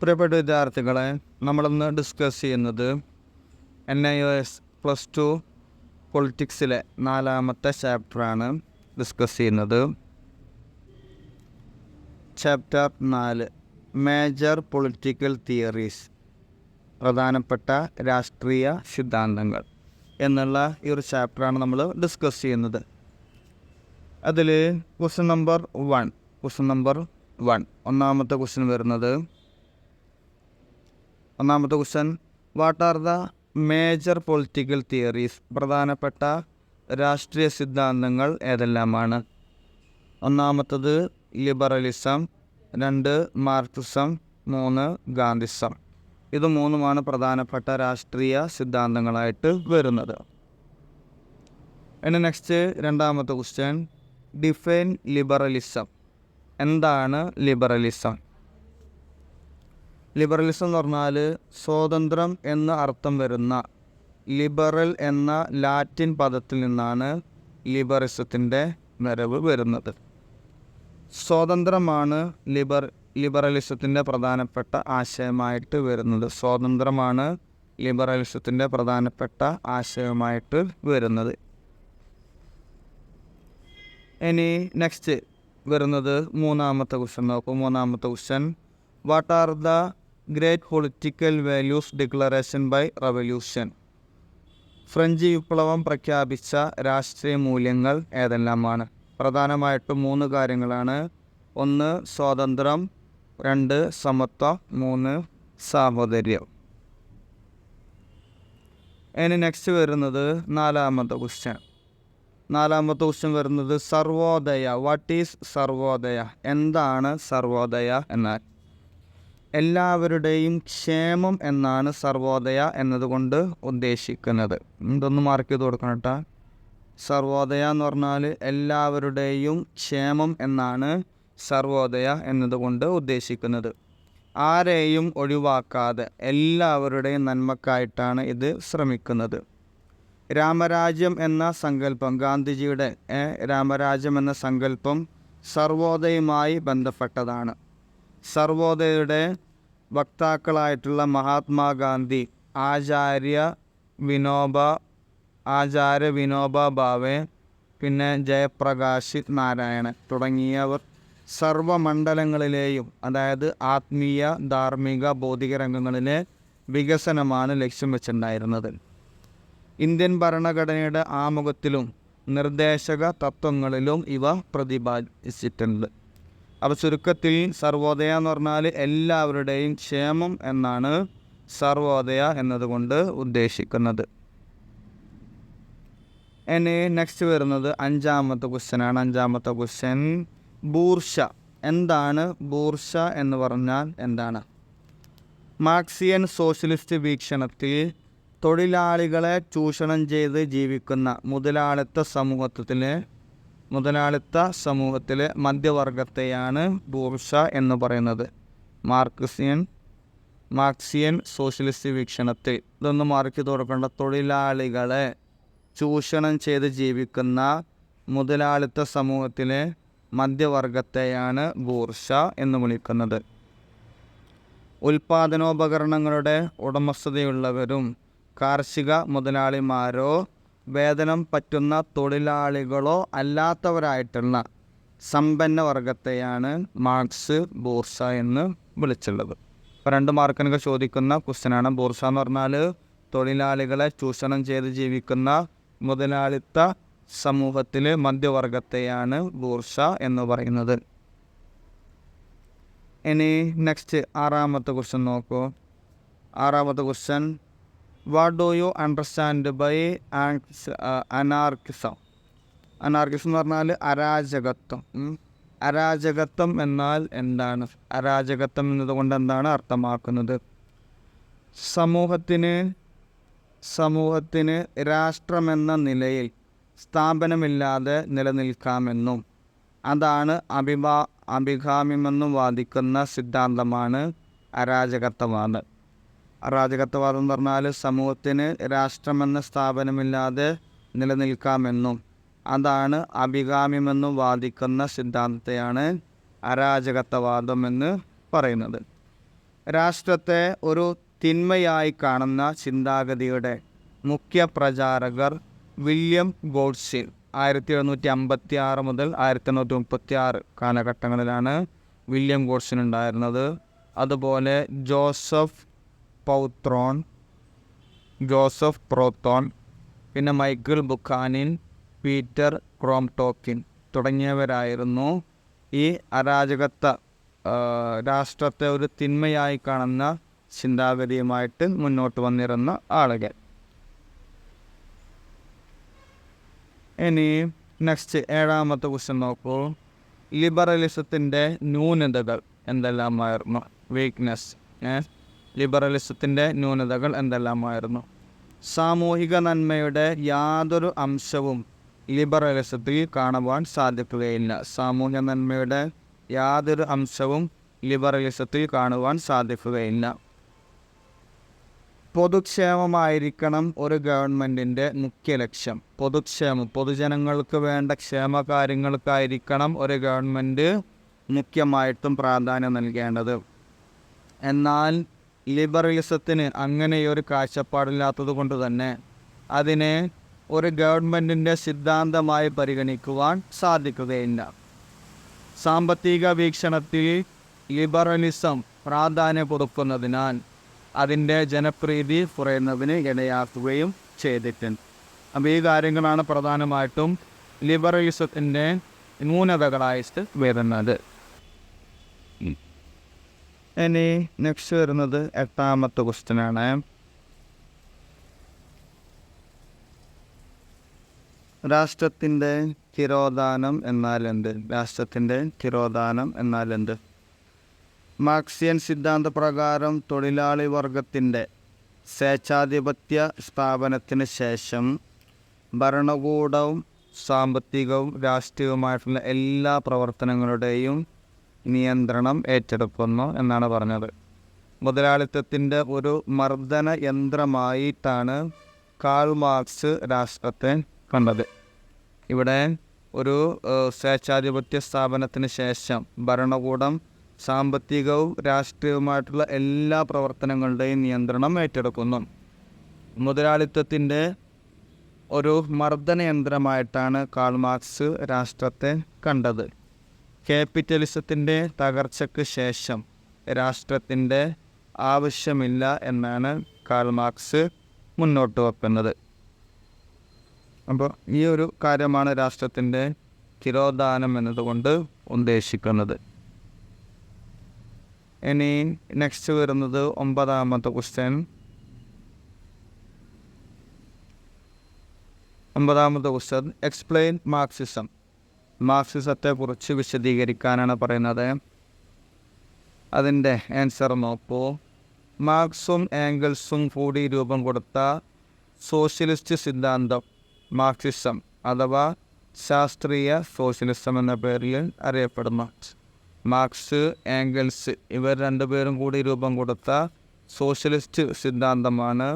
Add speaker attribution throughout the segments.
Speaker 1: പ്രിയപ്പെട്ട വിദ്യാർത്ഥികളെ, നമ്മളിന്ന് ഡിസ്കസ് ചെയ്യുന്നത് NIOS +2 പൊളിറ്റിക്സിലെ 4ാമത്തെ ചാപ്റ്ററാണ് ഡിസ്കസ് ചെയ്യുന്നത്. ചാപ്റ്റർ 4 മേജർ പൊളിറ്റിക്കൽ തിയറീസ്, പ്രധാനപ്പെട്ട രാഷ്ട്രീയ സിദ്ധാന്തങ്ങൾ എന്നുള്ള ഈ ഒരു ചാപ്റ്ററാണ് നമ്മൾ ഡിസ്കസ് ചെയ്യുന്നത്. അതിൽ ക്വസ്റ്റ്യൻ നമ്പർ 1 ഒന്നാമത്തെ ക്വസ്റ്റ്യൻ വരുന്നത്, what are the major political theories, പ്രധാനപ്പെട്ട രാഷ്ട്രീയ സിദ്ധാന്തങ്ങൾ ഏതെല്ലാമാണ്? ഒന്നാമത്തത് ലിബറലിസം, 2 മാർക്സിസം, 3 ഗാന്ധിസം. ഇത് മൂന്നുമാണ് പ്രധാനപ്പെട്ട രാഷ്ട്രീയ സിദ്ധാന്തങ്ങളായിട്ട് വരുന്നത്. ഇനി നെക്സ്റ്റ് രണ്ടാമത്തെ ക്വസ്റ്റ്യൻ, ഡിഫൈൻ ലിബറലിസം. എന്താണ് ലിബറലിസം? ലിബറലിസം എന്ന് പറഞ്ഞാൽ സ്വാതന്ത്ര്യം എന്ന അർത്ഥം വരുന്ന ലിബറൽ എന്ന ലാറ്റിൻ പദത്തിൽ നിന്നാണ് ലിബറലിസത്തിൻ്റെ വരവ് വരുന്നത്. സ്വാതന്ത്ര്യമാണ് ലിബറലിസത്തിൻ്റെ പ്രധാനപ്പെട്ട ആശയമായിട്ട് വരുന്നത്. സ്വാതന്ത്ര്യമാണ് ലിബറലിസത്തിൻ്റെ പ്രധാനപ്പെട്ട ആശയമായിട്ട് വരുന്നത്. ഇനി നെക്സ്റ്റ് വരുന്നത് മൂന്നാമത്തെ ക്വസ്റ്റ്യൻ നോക്കും. മൂന്നാമത്തെ question, what are the great political values declaration by revolution? French വിപ്ലവം പ്രഖ്യാപിച്ച രാഷ്ട്രീയ മൂല്യങ്ങൾ ഏതെല്ലാമാണ്? പ്രധാനമായിട്ടും 3 കാര്യങ്ങളാണ്. 1 സ്വാതന്ത്ര്യം, 2 സമത്വം, 3 സാഹോദര്യം. ഇനി നെക്സ്റ്റ് വരുന്നത് നാലാമത്തെ ക്വസ്റ്റ്യൻ വരുന്നത് സർവോദയ. What is Sarvodaya? എന്താണ് സർവോദയ എന്നാൽ? എല്ലാവരുടെയും ക്ഷേമം എന്നാണ് സർവോദയ എന്നതുകൊണ്ട് ഉദ്ദേശിക്കുന്നത്. ഇതൊന്ന് മാർക്ക് ചെയ്ത് കൊടുക്കണം കേട്ടോ. സർവോദയ എന്ന് പറഞ്ഞാൽ എല്ലാവരുടെയും ക്ഷേമം എന്നാണ് സർവോദയ എന്നതുകൊണ്ട് ഉദ്ദേശിക്കുന്നത്. ആരെയും ഒഴിവാക്കാതെ എല്ലാവരുടെയും നന്മക്കായിട്ടാണ് ഇത് ശ്രമിക്കുന്നത്. രാമരാജ്യം എന്ന സങ്കല്പം, ഗാന്ധിജിയുടെ രാമരാജ്യം എന്ന സങ്കല്പം സർവോദയയുമായി ബന്ധപ്പെട്ടതാണ്. സർവോദയയുടെ വക്താക്കളായിട്ടുള്ള മഹാത്മാഗാന്ധി, ആചാര്യ വിനോബ ഭാവെ, പിന്നെ ജയപ്രകാശ് നാരായണൻ തുടങ്ങിയവർ സർവമണ്ഡലങ്ങളിലെയും, അതായത് ആത്മീയ, ധാർമ്മിക, ഭൗതിക രംഗങ്ങളിലെ വികസനമാണ് ലക്ഷ്യം വെച്ചിട്ടുണ്ടായിരുന്നത്. ഇന്ത്യൻ ഭരണഘടനയുടെ ആമുഖത്തിലും നിർദ്ദേശക തത്വങ്ങളിലും ഇവ പ്രതിപാദിച്ചിട്ടുണ്ട്. അപ്പോൾ ചുരുക്കത്തിൽ സർവോദയ എന്ന് പറഞ്ഞാൽ എല്ലാവരുടെയും ക്ഷേമം എന്നാണ് സർവോദയ എന്നതുകൊണ്ട് ഉദ്ദേശിക്കുന്നത്. ഇനി നെക്സ്റ്റ് വരുന്നത് അഞ്ചാമത്തെ ക്വസ്റ്റ്യൻ, ബൂർഷ. എന്താണ് ബൂർഷ എന്ന് പറഞ്ഞാൽ എന്താണ്? മാർക്സിയൻ സോഷ്യലിസ്റ്റ് വീക്ഷണത്തിൽ തൊഴിലാളികളെ ചൂഷണം ചെയ്ത് ജീവിക്കുന്ന മുതലാളിത്ത സമൂഹത്തിലെ മധ്യവർഗത്തെയാണ് ബൂർഷ എന്ന് പറയുന്നത്. മാർക്സിയൻ സോഷ്യലിസ്റ്റ് വീക്ഷണത്തിൽ ഇതൊന്ന് മാർക്ക് കൊടുക്കേണ്ട, തൊഴിലാളികളെ ചൂഷണം ചെയ്ത് ജീവിക്കുന്ന മുതലാളിത്ത സമൂഹത്തിലെ മധ്യവർഗത്തെയാണ് ബൂർഷ എന്ന് വിളിക്കുന്നത്. ഉൽപാദനോപകരണങ്ങളുടെ ഉടമസ്ഥതയുള്ളവരും കാർഷിക മുതലാളിമാരോ വേതനം പറ്റുന്ന തൊഴിലാളികളോ അല്ലാത്തവരായിട്ടുള്ള സമ്പന്ന വർഗത്തെയാണ് മാർക്സ് ബൂർഷ എന്ന് വിളിച്ചുള്ളത്. ഇപ്പോൾ 2 മാർക്കിനൊക്കെ ചോദിക്കുന്ന ക്വസ്റ്റ്യനാണ്. ബൂർഷ എന്ന് പറഞ്ഞാൽ തൊഴിലാളികളെ ചൂഷണം ചെയ്ത് ജീവിക്കുന്ന മുതലാളിത്ത സമൂഹത്തിലെ മധ്യവർഗത്തെയാണ് ബൂർഷ എന്ന് പറയുന്നത്. ഇനി നെക്സ്റ്റ് ആറാമത്തെ ക്വസ്റ്റ്യൻ നോക്കൂ. ആറാമത്തെ question, what do you understand by anarchism? Anarchism എന്ന് പറഞ്ഞാൽ അരാജകത്വം. അരാജകത്വം എന്നാൽ എന്താണ്? അരാജകത്വം എന്നതുകൊണ്ട് എന്താണ് അർത്ഥമാക്കുന്നത്? സമൂഹത്തിന് രാഷ്ട്രമെന്ന നിലയിൽ സ്ഥാപനമില്ലാതെ നിലനിൽക്കാമെന്നും അതാണ് അഭികാമ്യമെന്നും വാദിക്കുന്ന സിദ്ധാന്തമാണ് അരാജകത്വവാദം. അരാജകത്വവാദം എന്ന് പറഞ്ഞാൽ സമൂഹത്തിന് രാഷ്ട്രമെന്ന സ്ഥാപനമില്ലാതെ നിലനിൽക്കാമെന്നും അതാണ് അഭികാമ്യമെന്നും വാദിക്കുന്ന സിദ്ധാന്തത്തെയാണ് അരാജകത്വവാദം എന്ന് പറയുന്നത്. രാഷ്ട്രത്തെ ഒരു തിന്മയായി കാണുന്ന ചിന്താഗതിയുടെ മുഖ്യ പ്രചാരകർ വില്യം ഗോഡ്സെ 1756 മുതൽ 1836 കാലഘട്ടങ്ങളിലാണ് വില്യം ഗോഡ്സൺ ഉണ്ടായിരുന്നത്. അതുപോലെ ജോസഫ് പ്രോത്തോൺ, പിന്നെ മൈക്കിൾ ബുക്കാനിൻ, പീറ്റർ ക്രോംടോക്കിൻ തുടങ്ങിയവരായിരുന്നു ഈ അരാജകത്വ രാഷ്ട്രത്തെ ഒരു തിന്മയായി കാണുന്ന ചിന്താഗതിയുമായിട്ട് മുന്നോട്ട് വന്നിരുന്ന ആളുകൾ. ഇനി നെക്സ്റ്റ് 7ാമത്തെ ക്വസ്റ്റ്യൻ നോക്കൂ. ലിബറലിസത്തിൻ്റെ ന്യൂനതകൾ എന്തെല്ലാമായിരുന്നു? വീക്ക്നെസ്. ലിബറലിസത്തിൻ്റെ ന്യൂനതകൾ എന്തെല്ലാമായിരുന്നു? സാമൂഹിക നന്മയുടെ യാതൊരു അംശവും ലിബറലിസത്തിൽ കാണുവാൻ സാധിക്കുകയില്ല. സാമൂഹിക നന്മയുടെ യാതൊരു അംശവും ലിബറലിസത്തിൽ കാണുവാൻ സാധിക്കുകയില്ല. പൊതുക്ഷേമമായിരിക്കണം ഒരു ഗവൺമെൻറ്റിൻ്റെ മുഖ്യ ലക്ഷ്യം. പൊതുക്ഷേമം, പൊതുജനങ്ങൾക്ക് വേണ്ട ക്ഷേമകാര്യങ്ങൾക്കായിരിക്കണം ഒരു ഗവൺമെൻറ് മുഖ്യമായിട്ടും പ്രാധാന്യം നൽകേണ്ടത്. എന്നാൽ ലിബറലിസത്തിന് അങ്ങനെയൊരു കാഴ്ചപ്പാടില്ലാത്തത് കൊണ്ട് തന്നെ അതിനെ ഒരു ഗവൺമെൻറ്റിൻ്റെ സിദ്ധാന്തമായി പരിഗണിക്കുവാൻ സാധിക്കുകയില്ല. സാമ്പത്തിക വീക്ഷണത്തിൽ ലിബറലിസം പ്രാധാന്യം കൊടുക്കുന്നതിനാൽ അതിൻ്റെ ജനപ്രീതി കുറയുന്നതിന് ഇടയാക്കുകയും ചെയ്തിട്ടുണ്ട്. അപ്പോൾ ഈ കാര്യങ്ങളാണ് പ്രധാനമായിട്ടും ലിബറലിസത്തിൻ്റെ ന്യൂനതകളായിട്ട് വരുന്നത്. ഇനി നെക്സ്റ്റ് വരുന്നത് 8ാമത്തെ ക്വസ്റ്റ്യനാണ്. രാഷ്ട്രത്തിൻ്റെ തിരോധാനം എന്നാൽ എന്ത്? രാഷ്ട്രത്തിൻ്റെ തിരോധാനം എന്നാൽ എന്ത്? മാർക്സിയൻ സിദ്ധാന്ത പ്രകാരം തൊഴിലാളി വർഗത്തിൻ്റെ സ്വേച്ഛാധിപത്യ സ്ഥാപനത്തിന് ശേഷം ഭരണകൂടവും സാമ്പത്തികവും രാഷ്ട്രീയവുമായിട്ടുള്ള എല്ലാ പ്രവർത്തനങ്ങളുടെയും നിയന്ത്രണം ഏറ്റെടുക്കുന്നു എന്നാണ് പറഞ്ഞത്. മുതലാളിത്തത്തിൻ്റെ ഒരു മർദ്ദന യന്ത്രമായിട്ടാണ് കാൾ മാർക്സ് രാഷ്ട്രത്തെ കണ്ടത്. ഇവിടെ ഒരു സ്വേച്ഛാധിപത്യ സ്ഥാപനത്തിന് ശേഷം ഭരണകൂടം സാമ്പത്തികവും രാഷ്ട്രീയവുമായിട്ടുള്ള എല്ലാ പ്രവർത്തനങ്ങളുടെയും നിയന്ത്രണം ഏറ്റെടുക്കുന്നു. മുതലാളിത്തത്തിൻ്റെ ഒരു മർദ്ദനയന്ത്രമായിട്ടാണ് കാൾ മാർക്സ് രാഷ്ട്രത്തെ കണ്ടത്. ക്യാപിറ്റലിസത്തിൻ്റെ തകർച്ചയ്ക്ക് ശേഷം രാഷ്ട്രത്തിൻ്റെ ആവശ്യമില്ല എന്നാണ് കാൾ മാർക്സ് മുന്നോട്ട് വെക്കുന്നത്. അപ്പോൾ ഈ ഒരു കാര്യമാണ് രാഷ്ട്രത്തിൻ്റെ തിരോധാനം എന്നതുകൊണ്ട് ഉദ്ദേശിക്കുന്നത്. ഇനി നെക്സ്റ്റ് വരുന്നത് 9ാമത്തെ ക്വസ്റ്റ്യൻ. 9ാമത്തെ ക്വസ്റ്റ്യൻ എക്സ്പ്ലെയിൻ മാർക്സിസം. മാർക്സിസത്തെ കുറിച്ച് വിശദീകരിക്കാനാണ് പറയുന്നത്. അതിൻ്റെ ആൻസർ നോക്കൂ. മാർക്സും ഏംഗൽസും കൂടി രൂപം കൊടുത്ത സോഷ്യലിസ്റ്റ് സിദ്ധാന്തം മാർക്സിസം അഥവാ ശാസ്ത്രീയ സോഷ്യലിസം എന്ന പേരിൽ അറിയപ്പെടുന്നു. മാർക്സ്, ഏംഗൽസ് ഇവർ രണ്ടുപേരും കൂടി രൂപം കൊടുത്ത സോഷ്യലിസ്റ്റ് സിദ്ധാന്തമാണ്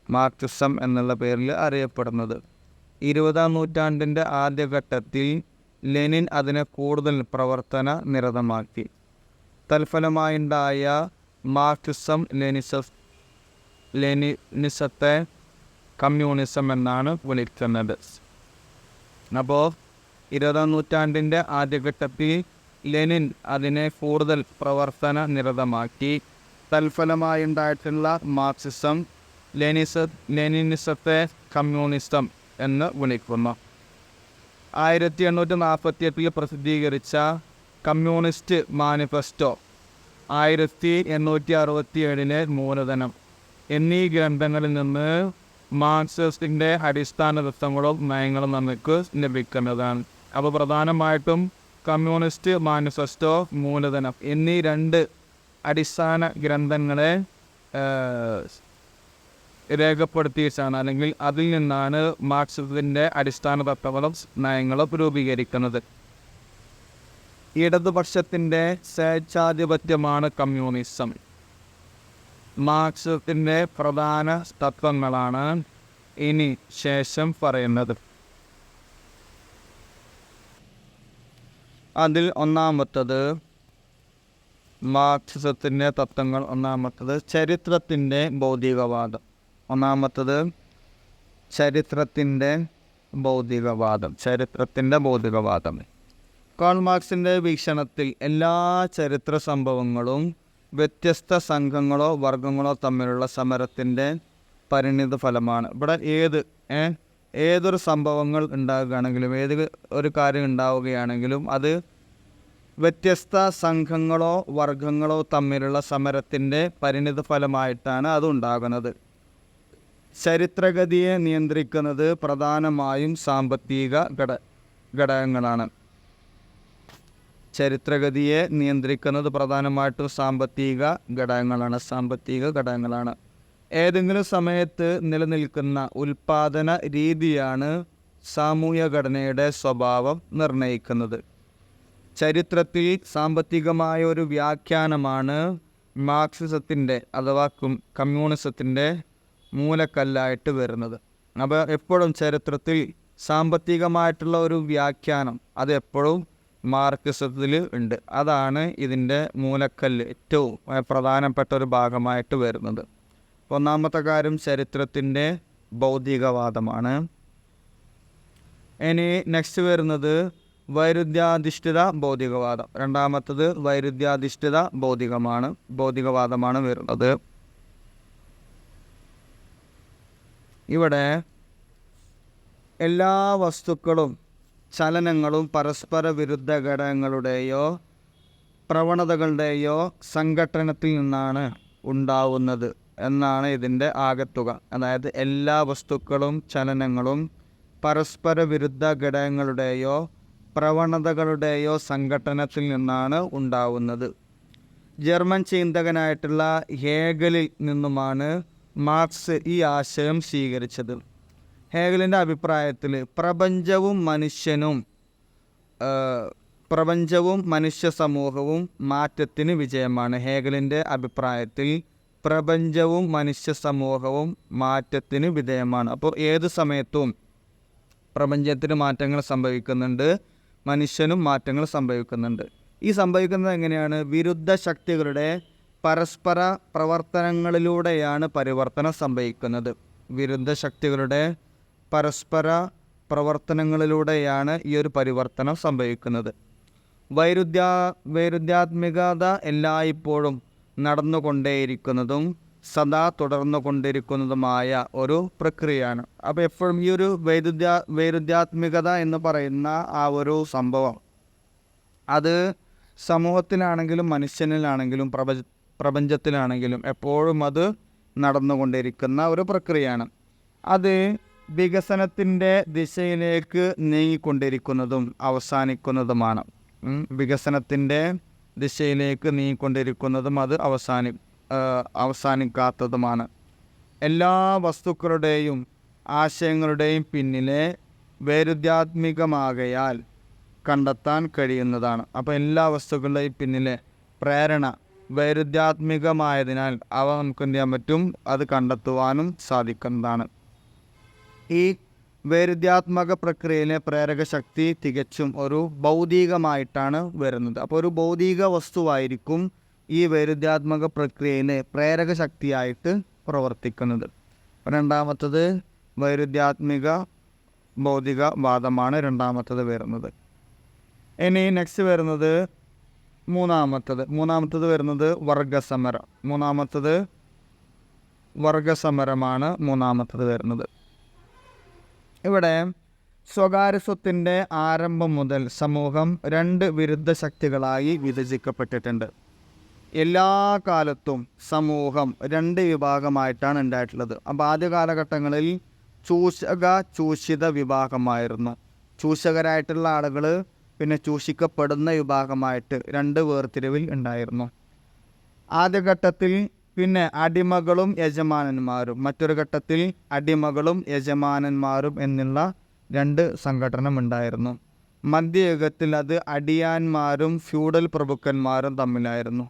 Speaker 1: മാർക്സിസം എന്നുള്ള പേരിൽ അറിയപ്പെടുന്നത്. 20ാം നൂറ്റാണ്ടിൻ്റെ ആദ്യഘട്ടത്തിൽ ലെനിൻ അതിനെ കൂടുതൽ പ്രവർത്തന നിരതമാക്കി. തൽഫലമായുണ്ടായ മാർക്സിസം ലെനിനിസത്തെ കമ്മ്യൂണിസം എന്നാണ് വിളിക്കുന്നത്. അപ്പോൾ 20ാം നൂറ്റാണ്ടിൻ്റെ ആദ്യഘട്ടത്തിൽ ലെനിൻ അതിനെ കൂടുതൽ പ്രവർത്തന നിരതമാക്കി. തൽഫലമായുണ്ടായിട്ടുള്ള മാർക്സിസം ലെനിനിസത്തെ കമ്മ്യൂണിസം എന്ന് വിളിക്കുന്നു. 1848 പ്രസിദ്ധീകരിച്ച കമ്മ്യൂണിസ്റ്റ് മാനിഫെസ്റ്റോ, 1867 മൂലധനം എന്നീ ഗ്രന്ഥങ്ങളിൽ നിന്ന് മാർക്സിസത്തിൻ്റെ അടിസ്ഥാന തത്വങ്ങളും നയങ്ങളും നമുക്ക് ലഭിക്കുന്നതാണ്. അപ്പോൾ പ്രധാനമായിട്ടും കമ്മ്യൂണിസ്റ്റ് മാനിഫെസ്റ്റോ, മൂലധനം എന്നീ 2 അടിസ്ഥാന ഗ്രന്ഥങ്ങളെ രേഖപ്പെടുത്തിയിട്ടാണ്, അല്ലെങ്കിൽ അതിൽ നിന്നാണ് മാർക്സിസത്തിൻ്റെ അടിസ്ഥാന തത്വങ്ങളും നയങ്ങളും രൂപീകരിക്കുന്നത്. ഇടതുപക്ഷത്തിൻ്റെ സ്വേച്ഛാധിപത്യമാണ് കമ്മ്യൂണിസം. മാർക്സിസത്തിൻ്റെ പ്രധാന തത്വങ്ങളാണ് ഇനി ശേഷം പറയുന്നത്. അതിൽ ഒന്നാമത്തത് മാർക്സിസത്തിൻ്റെ തത്വങ്ങൾ. ഒന്നാമത്തത് ചരിത്രത്തിൻ്റെ ഭൗതികവാദം. ചരിത്രത്തിൻ്റെ ഭൗതികവാദം. കാൾ മാർക്സിൻ്റെ വീക്ഷണത്തിൽ എല്ലാ ചരിത്ര സംഭവങ്ങളും വ്യത്യസ്ത സംഘങ്ങളോ വർഗങ്ങളോ തമ്മിലുള്ള സമരത്തിൻ്റെ പരിണിത ഫലമാണ്. ഇവിടെ ഏതൊരു സംഭവങ്ങൾ ഉണ്ടാകുകയാണെങ്കിലും ഏത് ഒരു കാര്യം ഉണ്ടാവുകയാണെങ്കിലും അത് വ്യത്യസ്ത സംഘങ്ങളോ വർഗങ്ങളോ തമ്മിലുള്ള സമരത്തിൻ്റെ പരിണിത ഫലമായിട്ടാണ് അത് ഉണ്ടാകുന്നത്. ചരിത്രഗതിയെ നിയന്ത്രിക്കുന്നത് പ്രധാനമായും സാമ്പത്തിക ഘടകങ്ങളാണ്. ചരിത്രഗതിയെ നിയന്ത്രിക്കുന്നത് പ്രധാനമായിട്ടും സാമ്പത്തിക ഘടകങ്ങളാണ്. ഏതെങ്കിലും സമയത്ത് നിലനിൽക്കുന്ന ഉൽപാദന രീതിയാണ് സാമൂഹ്യ ഘടനയുടെ സ്വഭാവം നിർണ്ണയിക്കുന്നത്. ചരിത്രത്തിൽ സാമ്പത്തികമായ ഒരു വ്യാഖ്യാനമാണ് മാർക്സിസത്തിൻ്റെ അഥവാ കമ്മ്യൂണിസത്തിൻ്റെ മൂലക്കല്ലായിട്ട് വരുന്നത്. അപ്പോൾ എപ്പോഴും ചരിത്രത്തിൽ സാമ്പത്തികമായിട്ടുള്ള ഒരു വ്യാഖ്യാനം അത് എപ്പോഴും മാർക്സിസത്തിൽ ഉണ്ട്. അതാണ് ഇതിൻ്റെ മൂലക്കല്ല്, ഏറ്റവും പ്രധാനപ്പെട്ട ഒരു ഭാഗമായിട്ട് വരുന്നത്. ഒന്നാമത്തെ കാര്യം ചരിത്രത്തിൻ്റെ ഭൗതികവാദമാണ്. ഇനി നെക്സ്റ്റ് വരുന്നത് വൈരുദ്ധ്യാധിഷ്ഠിത ഭൗതികവാദം. രണ്ടാമത്തത് വൈരുദ്ധ്യാധിഷ്ഠിത ഭൗതികവാദമാണ് വരുന്നത്. ഇവിടെ എല്ലാ വസ്തുക്കളും ചലനങ്ങളും പരസ്പര വിരുദ്ധ ഘടകങ്ങളുടെയോ പ്രവണതകളുടെയോ സംഘട്ടനത്തിൽ നിന്നാണ് ഉണ്ടാവുന്നത് എന്നാണ് ഇതിൻ്റെ ആകത്തുക. അതായത് എല്ലാ വസ്തുക്കളും ചലനങ്ങളും പരസ്പര വിരുദ്ധ ഘടകങ്ങളുടെയോ പ്രവണതകളുടെയോ സംഘട്ടനത്തിൽ നിന്നാണ് ഉണ്ടാവുന്നത്. ജർമ്മൻ ചിന്തകനായിട്ടുള്ള ഹേഗലിൽ നിന്നുമാണ് മാർക്സ് ഈ ആശയം സ്വീകരിച്ചത്. ഹേഗലിൻ്റെ അഭിപ്രായത്തിൽ പ്രപഞ്ചവും മനുഷ്യ സമൂഹവും മാറ്റത്തിന് വിജയമാണ്. ഹേഗലിൻ്റെ അഭിപ്രായത്തിൽ പ്രപഞ്ചവും മനുഷ്യ സമൂഹവും മാറ്റത്തിന് വിധേയമാണ്. അപ്പോൾ ഏത് സമയത്തും പ്രപഞ്ചത്തിന് മാറ്റങ്ങൾ സംഭവിക്കുന്നുണ്ട്, മനുഷ്യനും മാറ്റങ്ങൾ സംഭവിക്കുന്നുണ്ട്. ഈ സംഭവിക്കുന്നത് എങ്ങനെയാണ്? വിരുദ്ധ ശക്തികളുടെ പരസ്പര പ്രവർത്തനങ്ങളിലൂടെയാണ് പരിവർത്തനം സംഭവിക്കുന്നത്. വിരുദ്ധ ശക്തികളുടെ പരസ്പര പ്രവർത്തനങ്ങളിലൂടെയാണ് ഈ ഒരു പരിവർത്തനം സംഭവിക്കുന്നത്. വൈരുദ്ധ്യാത്മികത എല്ലായ്പ്പോഴും നടന്നുകൊണ്ടേയിരിക്കുന്നതും സദാ തുടർന്നുകൊണ്ടിരിക്കുന്നതുമായ ഒരു പ്രക്രിയയാണ്. അപ്പോൾ എപ്പോഴും ഈ ഒരു വൈരുദ്ധ്യാത്മികത എന്ന് പറയുന്ന ആ ഒരു സംഭവം അത് സമൂഹത്തിലാണെങ്കിലും മനുഷ്യനിലാണെങ്കിലും പ്രപഞ്ചത്തിലാണെങ്കിലും എപ്പോഴും അത് നടന്നുകൊണ്ടിരിക്കുന്ന ഒരു പ്രക്രിയയാണ്. അത് വികസനത്തിൻ്റെ ദിശയിലേക്ക് നീങ്ങിക്കൊണ്ടിരിക്കുന്നതും അവസാനിക്കുന്നതുമാണ്. വികസനത്തിൻ്റെ ദിശയിലേക്ക് നീങ്ങിക്കൊണ്ടിരിക്കുന്നതും അത് അവസാനിക്കാത്തതുമാണ്. എല്ലാ വസ്തുക്കളുടെയും ആശയങ്ങളുടെയും പിന്നിലെ വൈരുദ്ധ്യാത്മികമാകയാൽ കണ്ടെത്താൻ കഴിയുന്നതാണ്. അപ്പോൾ എല്ലാ വസ്തുക്കളുടെയും പിന്നിലെ പ്രേരണ വൈരുദ്ധ്യാത്മികമായതിനാൽ അവ നമുക്ക് എന്ത് ചെയ്യാൻ പറ്റും? അത് കണ്ടെത്തുവാനും സാധിക്കുന്നതാണ്. ഈ വൈരുദ്ധ്യാത്മക പ്രക്രിയയിലെ പ്രേരക ശക്തി തികച്ചും ഒരു ഭൗതികമായിട്ടാണ് വരുന്നത്. അപ്പോൾ ഒരു ഭൗതിക വസ്തുവായിരിക്കും ഈ വൈരുദ്ധ്യാത്മക പ്രക്രിയയിലെ പ്രേരക ശക്തിയായിട്ട് പ്രവർത്തിക്കുന്നത്. രണ്ടാമത്തത് വൈരുദ്ധ്യാത്മിക ഭൗതികവാദമാണ് രണ്ടാമത്തത് വരുന്നത്. ഇനി നെക്സ്റ്റ് വരുന്നത് മൂന്നാമത്തത് വരുന്നത് വർഗസമരമാണ് മൂന്നാമത്തത് വരുന്നത്. ഇവിടെ സ്വകാര്യ സ്വത്തിൻ്റെ ആരംഭം മുതൽ സമൂഹം രണ്ട് വിരുദ്ധ ശക്തികളായി വിഭജിക്കപ്പെട്ടിട്ടുണ്ട്. എല്ലാ കാലത്തും സമൂഹം രണ്ട് വിഭാഗമായിട്ടാണ് ഉണ്ടായിട്ടുള്ളത്. അപ്പോൾ ആദ്യ കാലഘട്ടങ്ങളിൽ ചൂഷിത വിഭാഗമായിരുന്നു. ചൂഷകരായിട്ടുള്ള ആളുകൾ പിന്നെ ചൂഷിക്കപ്പെടുന്ന വിഭാഗമായിട്ട് രണ്ട് വേർതിരിവിൽ ഉണ്ടായിരുന്നു. ആദ്യഘട്ടത്തിൽ പിന്നെ അടിമകളും യജമാനന്മാരും, മറ്റൊരു ഘട്ടത്തിൽ അടിമകളും യജമാനന്മാരും എന്നുള്ള രണ്ട് സംഘടന ഉണ്ടായിരുന്നു. മധ്യയുഗത്തിൽ അത് അടിയാന്മാരും ഫ്യൂഡൽ പ്രഭുക്കന്മാരും തമ്മിലായിരുന്നു.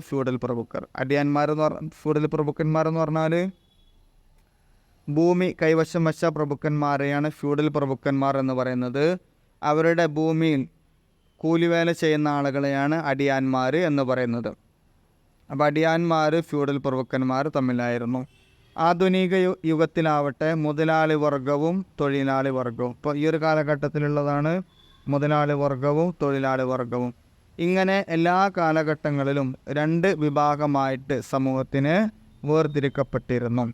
Speaker 1: ഫ്യൂഡൽ പ്രഭുക്കന്മാരെന്ന് പറഞ്ഞാൽ ഭൂമി കൈവശം വച്ച പ്രഭുക്കന്മാരെയാണ് ഫ്യൂഡൽ പ്രഭുക്കന്മാർ എന്ന് പറയുന്നത്. അവരുടെ ഭൂമിയിൽ കൂലിവേല ചെയ്യുന്ന ആളുകളെയാണ് അടിയാന്മാർ എന്ന് പറയുന്നത്. അപ്പോൾ അടിയാന്മാർ ഫ്യൂഡൽ പ്രഭുക്കന്മാർ തമ്മിലായിരുന്നു. ആധുനിക യുഗത്തിലാവട്ടെ മുതലാളി വർഗവും തൊഴിലാളി വർഗവും, ഇപ്പോൾ ഈ ഒരു കാലഘട്ടത്തിലുള്ളതാണ് മുതലാളി വർഗവും തൊഴിലാളി വർഗവും. ഇങ്ങനെ എല്ലാ കാലഘട്ടങ്ങളിലും രണ്ട് വിഭാഗമായിട്ട് സമൂഹത്തിന് വേർതിരിക്കപ്പെട്ടിരുന്നു.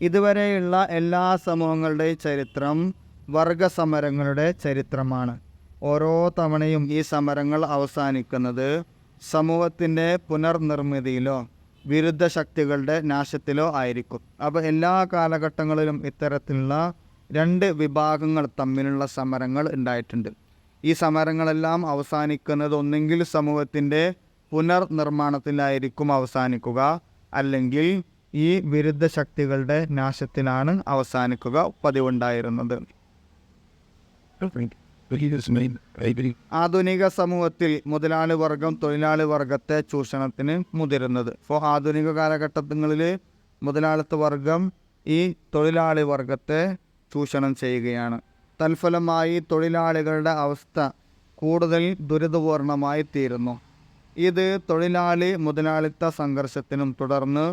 Speaker 1: ഇതുവരെയുള്ള എല്ലാ സമൂഹങ്ങളുടെയും ചരിത്രം വർഗസമരങ്ങളുടെ ചരിത്രമാണ്. ഓരോ തവണയും ഈ സമരങ്ങൾ അവസാനിക്കുന്നത് സമൂഹത്തിൻ്റെ പുനർനിർമ്മിതിയിലോ വിരുദ്ധ ശക്തികളുടെ നാശത്തിലോ ആയിരിക്കും. അപ്പോൾ എല്ലാ കാലഘട്ടങ്ങളിലും ഇത്തരത്തിലുള്ള രണ്ട് വിഭാഗങ്ങൾ തമ്മിലുള്ള സമരങ്ങൾ ഉണ്ടായിട്ടുണ്ട്. ഈ സമരങ്ങളെല്ലാം അവസാനിക്കുന്നത് ഒന്നെങ്കിൽ സമൂഹത്തിൻ്റെ പുനർനിർമ്മാണത്തിലായിരിക്കും അവസാനിക്കുക, അല്ലെങ്കിൽ ഈ വിരുദ്ധ ശക്തികളുടെ നാശത്തിലാണ് അവസാനിക്കുക പതിവുണ്ടായിരുന്നത്. ആധുനിക സമൂഹത്തിൽ മുതലാളി വർഗം തൊഴിലാളി വർഗത്തെ ചൂഷണത്തിന് മുതിരുന്നത്. ഇപ്പോൾ ആധുനിക കാലഘട്ടങ്ങളിൽ മുതലാളിത്ത വർഗം ഈ തൊഴിലാളി വർഗത്തെ ചൂഷണം ചെയ്യുകയാണ്. തൽഫലമായി തൊഴിലാളികളുടെ അവസ്ഥ കൂടുതൽ ദുരിതപൂർണമായി തീരുന്നു. ഇത് തൊഴിലാളി മുതലാളിത്ത സംഘർഷത്തിനും തുടർന്ന്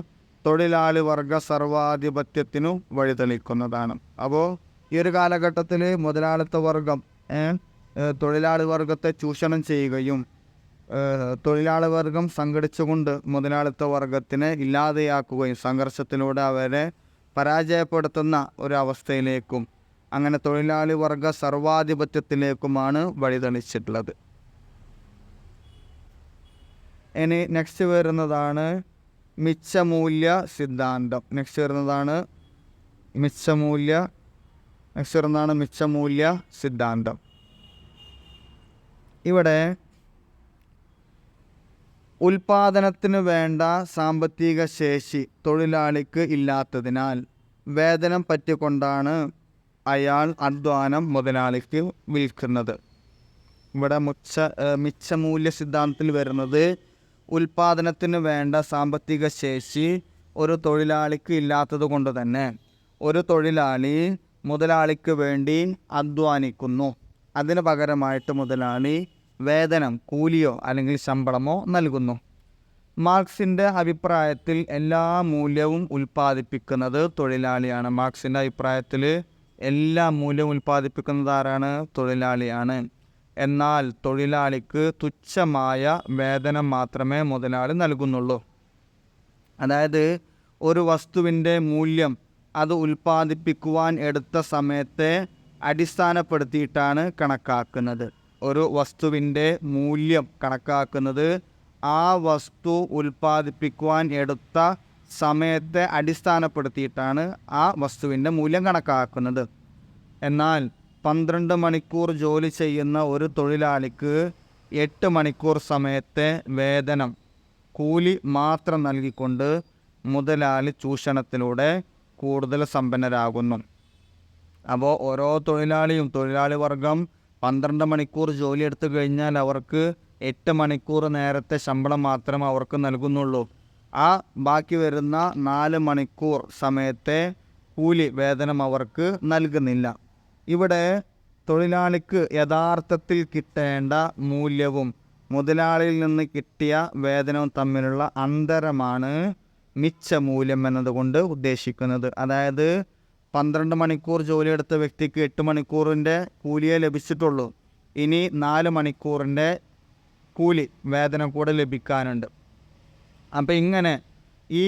Speaker 1: തൊഴിലാളി വർഗ സർവാധിപത്യത്തിനും വഴിതെളിക്കുന്നതാണ്. അപ്പോൾ ഈ ഒരു കാലഘട്ടത്തിൽ മുതലാളിത്ത വർഗം തൊഴിലാളി വർഗത്തെ ചൂഷണം ചെയ്യുകയും തൊഴിലാളി വർഗം സംഘടിച്ചുകൊണ്ട് മുതലാളിത്ത വർഗത്തിനെ ഇല്ലാതെയാക്കുകയും സംഘർഷത്തിലൂടെ അവരെ പരാജയപ്പെടുത്തുന്ന ഒരവസ്ഥയിലേക്കും അങ്ങനെ തൊഴിലാളി വർഗ സർവാധിപത്യത്തിലേക്കുമാണ് വഴിതെളിച്ചിട്ടുള്ളത്. ഇനി നെക്സ്റ്റ് വരുന്നതാണ് മിച്ചമൂല്യ സിദ്ധാന്തം. നെക്സ്റ്റ് വരുന്നതാണ് മിച്ചമൂല്യ സിദ്ധാന്തം. ഇവിടെ ഉൽപാദനത്തിന് വേണ്ട സാമ്പത്തിക ശേഷി തൊഴിലാളിക്ക് ഇല്ലാത്തതിനാൽ വേതനം പറ്റിക്കൊണ്ടാണ് അയാൾ അധ്വാനം മുതലാളിക്ക് വിൽക്കുന്നത്. ഇവിടെ മിച്ചമൂല്യ സിദ്ധാന്തത്തിൽ വരുന്നത് ഉൽപാദനത്തിന് വേണ്ട സാമ്പത്തിക ശേഷി ഒരു തൊഴിലാളിക്ക് ഇല്ലാത്തത് കൊണ്ട് തന്നെ ഒരു തൊഴിലാളി മുതലാളിക്ക് വേണ്ടി അധ്വാനിക്കുന്നു. അതിന് പകരമായിട്ട് മുതലാളി വേതനം, കൂലിയോ അല്ലെങ്കിൽ ശമ്പളമോ നൽകുന്നു. മാർക്സിൻ്റെ അഭിപ്രായത്തിൽ എല്ലാ മൂല്യവും ഉൽപ്പാദിപ്പിക്കുന്നത് തൊഴിലാളിയാണ്. മാർക്സിൻ്റെ അഭിപ്രായത്തിൽ എല്ലാ മൂല്യവും ഉൽപ്പാദിപ്പിക്കുന്നത് ആരാണ്? തൊഴിലാളിയാണ്. എന്നാൽ തൊഴിലാളിക്ക് തുച്ഛമായ വേതനം മാത്രമേ മുതലാളി നൽകുന്നുള്ളൂ. അതായത് ഒരു വസ്തുവിൻ്റെ മൂല്യം അത് ഉൽപ്പാദിപ്പിക്കുവാൻ എടുത്ത സമയത്തെ അടിസ്ഥാനപ്പെടുത്തിയിട്ടാണ് കണക്കാക്കുന്നത്. ഒരു വസ്തുവിൻ്റെ മൂല്യം കണക്കാക്കുന്നത് ആ വസ്തു ഉൽപ്പാദിപ്പിക്കുവാൻ എടുത്ത സമയത്തെ അടിസ്ഥാനപ്പെടുത്തിയിട്ടാണ് ആ വസ്തുവിൻ്റെ മൂല്യം കണക്കാക്കുന്നത്. എന്നാൽ 12 മണിക്കൂർ ജോലി ചെയ്യുന്ന ഒരു തൊഴിലാളിക്ക് 8 മണിക്കൂർ സമയത്തെ വേതനം, കൂലി മാത്രം നൽകിക്കൊണ്ട് മുതലാളി ചൂഷണത്തിലൂടെ കൂടുതൽ സമ്പന്നരാകുന്നു. അപ്പോൾ ഓരോ തൊഴിലാളി വർഗം 12 മണിക്കൂർ ജോലി എടുത്തു കഴിഞ്ഞാൽ അവർക്ക് 8 മണിക്കൂർ നേരത്തെ ശമ്പളം മാത്രം അവർക്ക് നൽകുന്നുള്ളൂ. ആ ബാക്കി വരുന്ന 4 മണിക്കൂർ സമയത്തെ കൂലി വേതനം അവർക്ക് നൽകുന്നില്ല. ഇവിടെ തൊഴിലാളിക്ക് യഥാർത്ഥത്തിൽ കിട്ടേണ്ട മൂല്യവും മുതലാളിയിൽ നിന്ന് കിട്ടിയ വേതനവും തമ്മിലുള്ള അന്തരമാണ് മിച്ചമൂല്യം എന്നതുകൊണ്ട് ഉദ്ദേശിക്കുന്നത്. അതായത് 12 മണിക്കൂർ ജോലിയെടുത്ത വ്യക്തിക്ക് 8 മണിക്കൂറിൻ്റെ കൂലിയെ ലഭിച്ചിട്ടുള്ളൂ. ഇനി 4 മണിക്കൂറിൻ്റെ കൂലി വേതനം കൂടെ ലഭിക്കാനുണ്ട്. അപ്പം ഇങ്ങനെ ഈ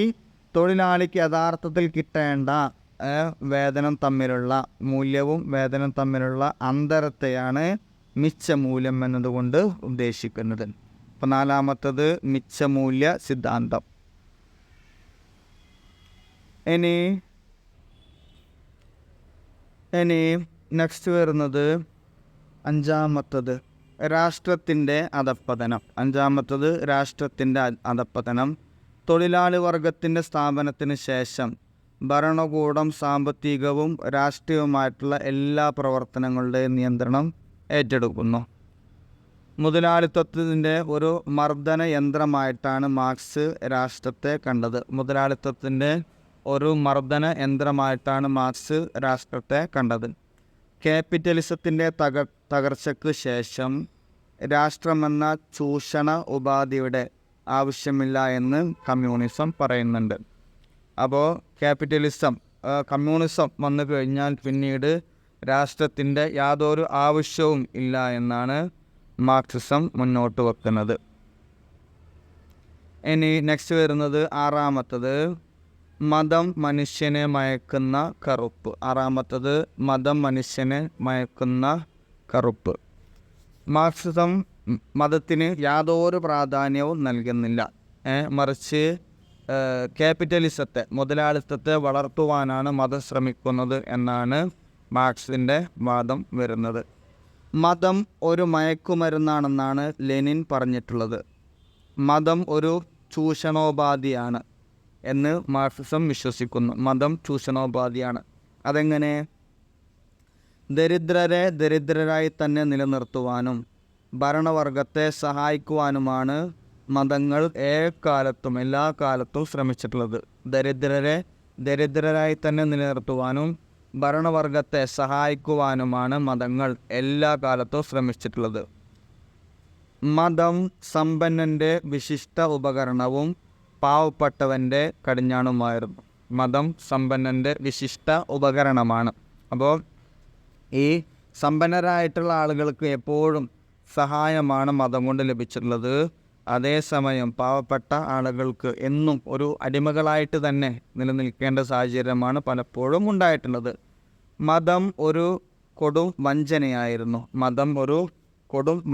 Speaker 1: തൊഴിലാളിക്ക് യഥാർത്ഥത്തിൽ കിട്ടേണ്ട വേതനം തമ്മിലുള്ള മൂല്യവും വേതനം തമ്മിലുള്ള അന്തരത്തെയാണ് മിച്ചമൂല്യം എന്നതുകൊണ്ട് ഉദ്ദേശിക്കുന്നത്. അപ്പോൾ 4-മത്തത് മിച്ചമൂല്യ സിദ്ധാന്തം. ഇനി നെക്സ്റ്റ് വരുന്നത് 5-മത്തത് രാഷ്ട്രത്തിൻ്റെ അധപ്പതനം. 5-മത്തത് രാഷ്ട്രത്തിൻ്റെ അധപ്പതനം. തൊഴിലാളി വർഗത്തിൻ്റെ സ്ഥാപനത്തിന് ശേഷം ഭരണകൂടം സാമ്പത്തികവും രാഷ്ട്രീയവുമായിട്ടുള്ള എല്ലാ പ്രവർത്തനങ്ങളുടെയും നിയന്ത്രണം ഏറ്റെടുക്കുന്നു. മുതലാളിത്തത്തിൻ്റെ ഒരു മർദ്ദന യന്ത്രമായിട്ടാണ് മാർക്സ് രാഷ്ട്രത്തെ കണ്ടത്. മുതലാളിത്തത്തിൻ്റെ ഒരു മർദ്ദന യന്ത്രമായിട്ടാണ് മാർക്സ് രാഷ്ട്രത്തെ കണ്ടത്. ക്യാപിറ്റലിസത്തിൻ്റെ തകർച്ചയ്ക്ക് ശേഷം രാഷ്ട്രമെന്ന ചൂഷണ ഉപാധിയുടെ ആവശ്യമില്ല എന്ന് കമ്മ്യൂണിസം പറയുന്നുണ്ട്. അപ്പോൾ കമ്മ്യൂണിസം വന്നു കഴിഞ്ഞാൽ പിന്നീട് രാഷ്ട്രത്തിൻ്റെ യാതൊരു ആവശ്യവും ഇല്ല എന്നാണ് മാർക്സിസം മുന്നോട്ട് വെക്കുന്നത്. ഇനി നെക്സ്റ്റ് വരുന്നത് ആറാമത്തത് മതം മനുഷ്യനെ മയക്കുന്ന കറുപ്പ്. മതം മനുഷ്യനെ മയക്കുന്ന കറുപ്പ്. മാർക്സിസം മതത്തിന് യാതൊരു പ്രാധാന്യവും നൽകുന്നില്ല. മറിച്ച് മുതലാളിത്തത്തെ വളർത്തുവാനാണ് മതം ശ്രമിക്കുന്നത് എന്നാണ് മാർക്സിൻ്റെ വാദം വരുന്നത്. മതം ഒരു മയക്കുമരുന്നാണെന്നാണ് ലെനിൻ പറഞ്ഞിട്ടുള്ളത്. മതം ഒരു ചൂഷണോപാധിയാണ് എന്ന് മാർക്സിസം വിശ്വസിക്കുന്നു. മതം ചൂഷണോപാധിയാണ്. അതെങ്ങനെ? ദരിദ്രരെ ദരിദ്രരായി തന്നെ നിലനിർത്തുവാനും ഭരണവർഗത്തെ സഹായിക്കുവാനുമാണ് മതങ്ങൾ എല്ലാ കാലത്തും ശ്രമിച്ചിട്ടുള്ളത്. ദരിദ്രരെ ദരിദ്രരായി തന്നെ നിലനിർത്തുവാനും ഭരണവർഗത്തെ സഹായിക്കുവാനുമാണ് മതങ്ങൾ എല്ലാ കാലത്തും ശ്രമിച്ചിട്ടുള്ളത്. മതം സമ്പന്നൻ്റെ വിശിഷ്ട ഉപകരണവും പാവപ്പെട്ടവൻ്റെ കടിഞ്ഞാണുമായിരുന്നു. മതം സമ്പന്നൻ്റെ വിശിഷ്ട ഉപകരണമാണ്. അപ്പോൾ ഈ സമ്പന്നരായിട്ടുള്ള ആളുകൾക്ക് എപ്പോഴും സഹായമാണ് മതം കൊണ്ട് ലഭിച്ചിട്ടുള്ളത്. അതേസമയം പാവപ്പെട്ട ആളുകൾക്ക് എന്നും ഒരു അടിമകളായിട്ട് തന്നെ നിലനിൽക്കേണ്ട സാഹചര്യമാണ് പലപ്പോഴും ഉണ്ടായിട്ടുള്ളത്. മതം ഒരു കൊടും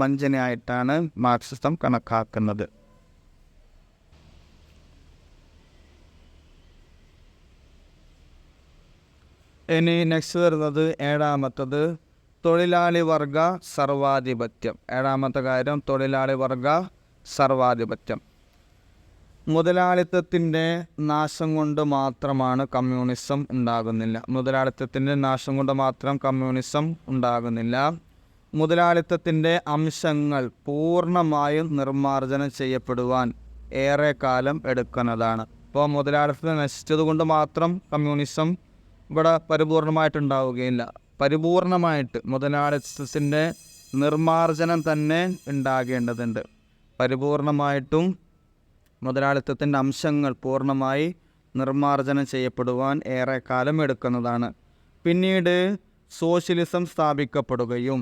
Speaker 1: വഞ്ചനയായിട്ടാണ് മാർക്സിസം കണക്കാക്കുന്നത്. ഇനി നെക്സ്റ്റ് വരുന്നത് ഏഴാമത്തത് തൊഴിലാളി വർഗ സർവാധിപത്യം. ഏഴാമത്തെ കാര്യം തൊഴിലാളി വർഗ സർവാധിപത്യം. മുതലാളിത്തത്തിൻ്റെ നാശം കൊണ്ട് മാത്രമാണ് കമ്മ്യൂണിസം ഉണ്ടാകുന്നില്ല. മുതലാളിത്തത്തിൻ്റെ അംശങ്ങൾ പൂർണ്ണമായും നിർമ്മാർജ്ജനം ചെയ്യപ്പെടുവാൻ ഏറെ കാലം എടുക്കുന്നതാണ്. ഇപ്പോൾ മുതലാളിത്തം നശിച്ചത് കൊണ്ട് മാത്രം കമ്മ്യൂണിസം ഇവിടെ പരിപൂർണമായിട്ടുണ്ടാവുകയില്ല. പരിപൂർണമായിട്ട് മുതലാളിത്തത്തിൻ്റെ നിർമ്മാർജ്ജനം തന്നെ ഉണ്ടാകേണ്ടതുണ്ട്. പരിപൂർണമായിട്ടും മുതലാളിത്തത്തിൻ്റെ അംശങ്ങൾ പൂർണ്ണമായി നിർമ്മാർജ്ജനം ചെയ്യപ്പെടുവാൻ ഏറെ കാലം എടുക്കുന്നതാണ്. പിന്നീട് സോഷ്യലിസം സ്ഥാപിക്കപ്പെടുകയും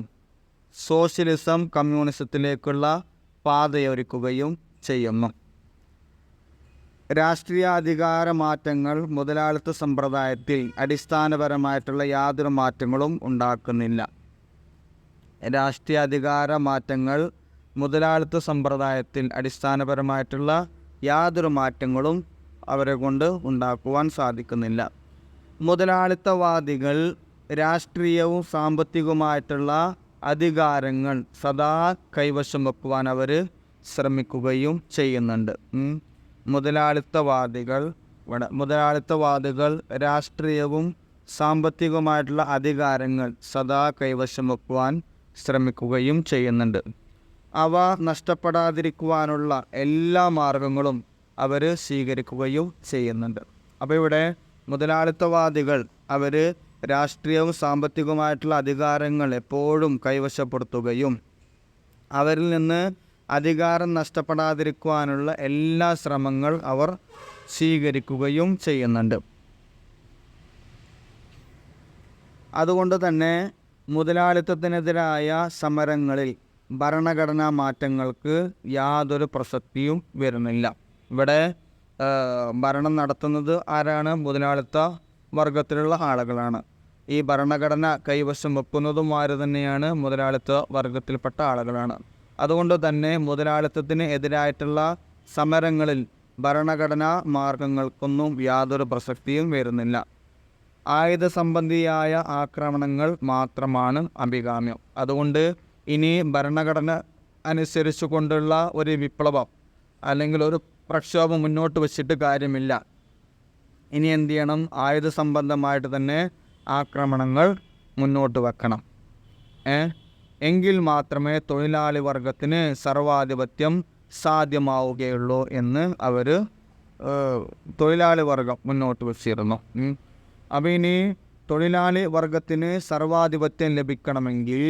Speaker 1: സോഷ്യലിസം കമ്മ്യൂണിസത്തിലേക്കുള്ള പാതയൊരുക്കുകയും ചെയ്യുന്നു. രാഷ്ട്രീയാധികാര മാറ്റങ്ങൾ മുതലാളിത്ത സമ്പ്രദായത്തിൽ അടിസ്ഥാനപരമായിട്ടുള്ള യാതൊരു മാറ്റങ്ങളും ഉണ്ടാക്കുന്നില്ല. രാഷ്ട്രീയാധികാര മാറ്റങ്ങൾ മുതലാളിത്ത സമ്പ്രദായത്തിൽ അടിസ്ഥാനപരമായിട്ടുള്ള യാതൊരു മാറ്റങ്ങളും അവരെ കൊണ്ട് ഉണ്ടാക്കുവാൻ സാധിക്കുന്നില്ല. മുതലാളിത്തവാദികൾ രാഷ്ട്രീയവും സാമ്പത്തികവുമായിട്ടുള്ള അധികാരങ്ങൾ സദാ കൈവശം വെക്കുവാൻ അവർ ശ്രമിക്കുകയും ചെയ്യുന്നുണ്ട്. മുതലാളിത്തവാദികൾ രാഷ്ട്രീയവും സാമ്പത്തികവുമായിട്ടുള്ള അധികാരങ്ങൾ സദാ കൈവശം വെക്കുവാൻ ശ്രമിക്കുകയും ചെയ്യുന്നുണ്ട്. അവ നഷ്ടപ്പെടാതിരിക്കുവാനുള്ള എല്ലാ മാർഗങ്ങളും അവർ സ്വീകരിക്കുകയും ചെയ്യുന്നുണ്ട്. അപ്പോൾ ഇവിടെ മുതലാളിത്തവാദികൾ അവർ രാഷ്ട്രീയവും സാമ്പത്തികവുമായിട്ടുള്ള അധികാരങ്ങൾ എപ്പോഴും കൈവശപ്പെടുത്തുകയും അവരിൽ നിന്ന് അധികാരം നഷ്ടപ്പെടാതിരിക്കുവാനുള്ള എല്ലാ ശ്രമങ്ങൾ അവർ സ്വീകരിക്കുകയും ചെയ്യുന്നുണ്ട്. അതുകൊണ്ട് തന്നെ മുതലാളിത്തത്തിനെതിരായ സമരങ്ങളിൽ ഭരണഘടനാ മാറ്റങ്ങൾക്ക് യാതൊരു പ്രസക്തിയും വരുന്നില്ല. ഇവിടെ ഭരണം നടത്തുന്നത് ആരാണ്? മുതലാളിത്ത വർഗത്തിലുള്ള ആളുകളാണ്. ഈ ഭരണഘടന കൈവശം വെക്കുന്നതും ആര് തന്നെയാണ്? മുതലാളിത്ത വർഗത്തിൽപ്പെട്ട ആളുകളാണ്. അതുകൊണ്ട് തന്നെ മുതലാളിത്തത്തിന് എതിരായിട്ടുള്ള സമരങ്ങളിൽ ഭരണഘടനാ മാർഗങ്ങൾക്കൊന്നും യാതൊരു പ്രസക്തിയും വരുന്നില്ല. ആയുധ സംബന്ധിയായ ആക്രമണങ്ങൾ മാത്രമാണ് അഭികാമ്യം. അതുകൊണ്ട് ഇനി ഭരണഘടന അനുസരിച്ചു കൊണ്ടുള്ള ഒരു വിപ്ലവം അല്ലെങ്കിൽ ഒരു പ്രക്ഷോഭം മുന്നോട്ട് വച്ചിട്ട് കാര്യമില്ല. ഇനി എന്ത് ചെയ്യണം? ആയുധ സംബന്ധമായിട്ട് തന്നെ ആക്രമണങ്ങൾ മുന്നോട്ട് വെക്കണം. എങ്കിൽ മാത്രമേ തൊഴിലാളി വർഗത്തിന് സർവാധിപത്യം സാധ്യമാവുകയുള്ളൂ എന്ന് തൊഴിലാളി വർഗം മുന്നോട്ട് വച്ചിരുന്നു. അപ്പോൾ ഇനി തൊഴിലാളി വർഗത്തിന് സർവാധിപത്യം ലഭിക്കണമെങ്കിൽ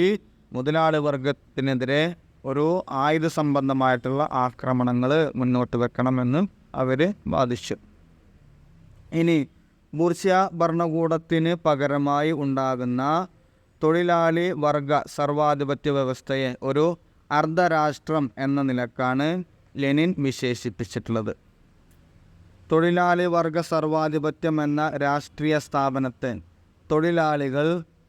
Speaker 1: മുതലാളി വർഗത്തിനെതിരെ ഒരു ആയുധ സംബന്ധമായിട്ടുള്ള ആക്രമണങ്ങൾ മുന്നോട്ട് വെക്കണമെന്ന് അവർ വാദിച്ചു. ഇനി ബൂർഷ്വ ഭരണകൂടത്തിന് പകരമായി ഉണ്ടാകുന്ന തൊഴിലാളി വർഗ സർവാധിപത്യ വ്യവസ്ഥയെ ഒരു അർദ്ധരാഷ്ട്രം എന്ന നിലക്കാണ് ലെനിൻ വിശേഷിപ്പിച്ചിട്ടുള്ളത്. തൊഴിലാളി വർഗ സർവാധിപത്യം എന്ന രാഷ്ട്രീയ സ്ഥാപനത്തെ തൊഴിലാളികൾ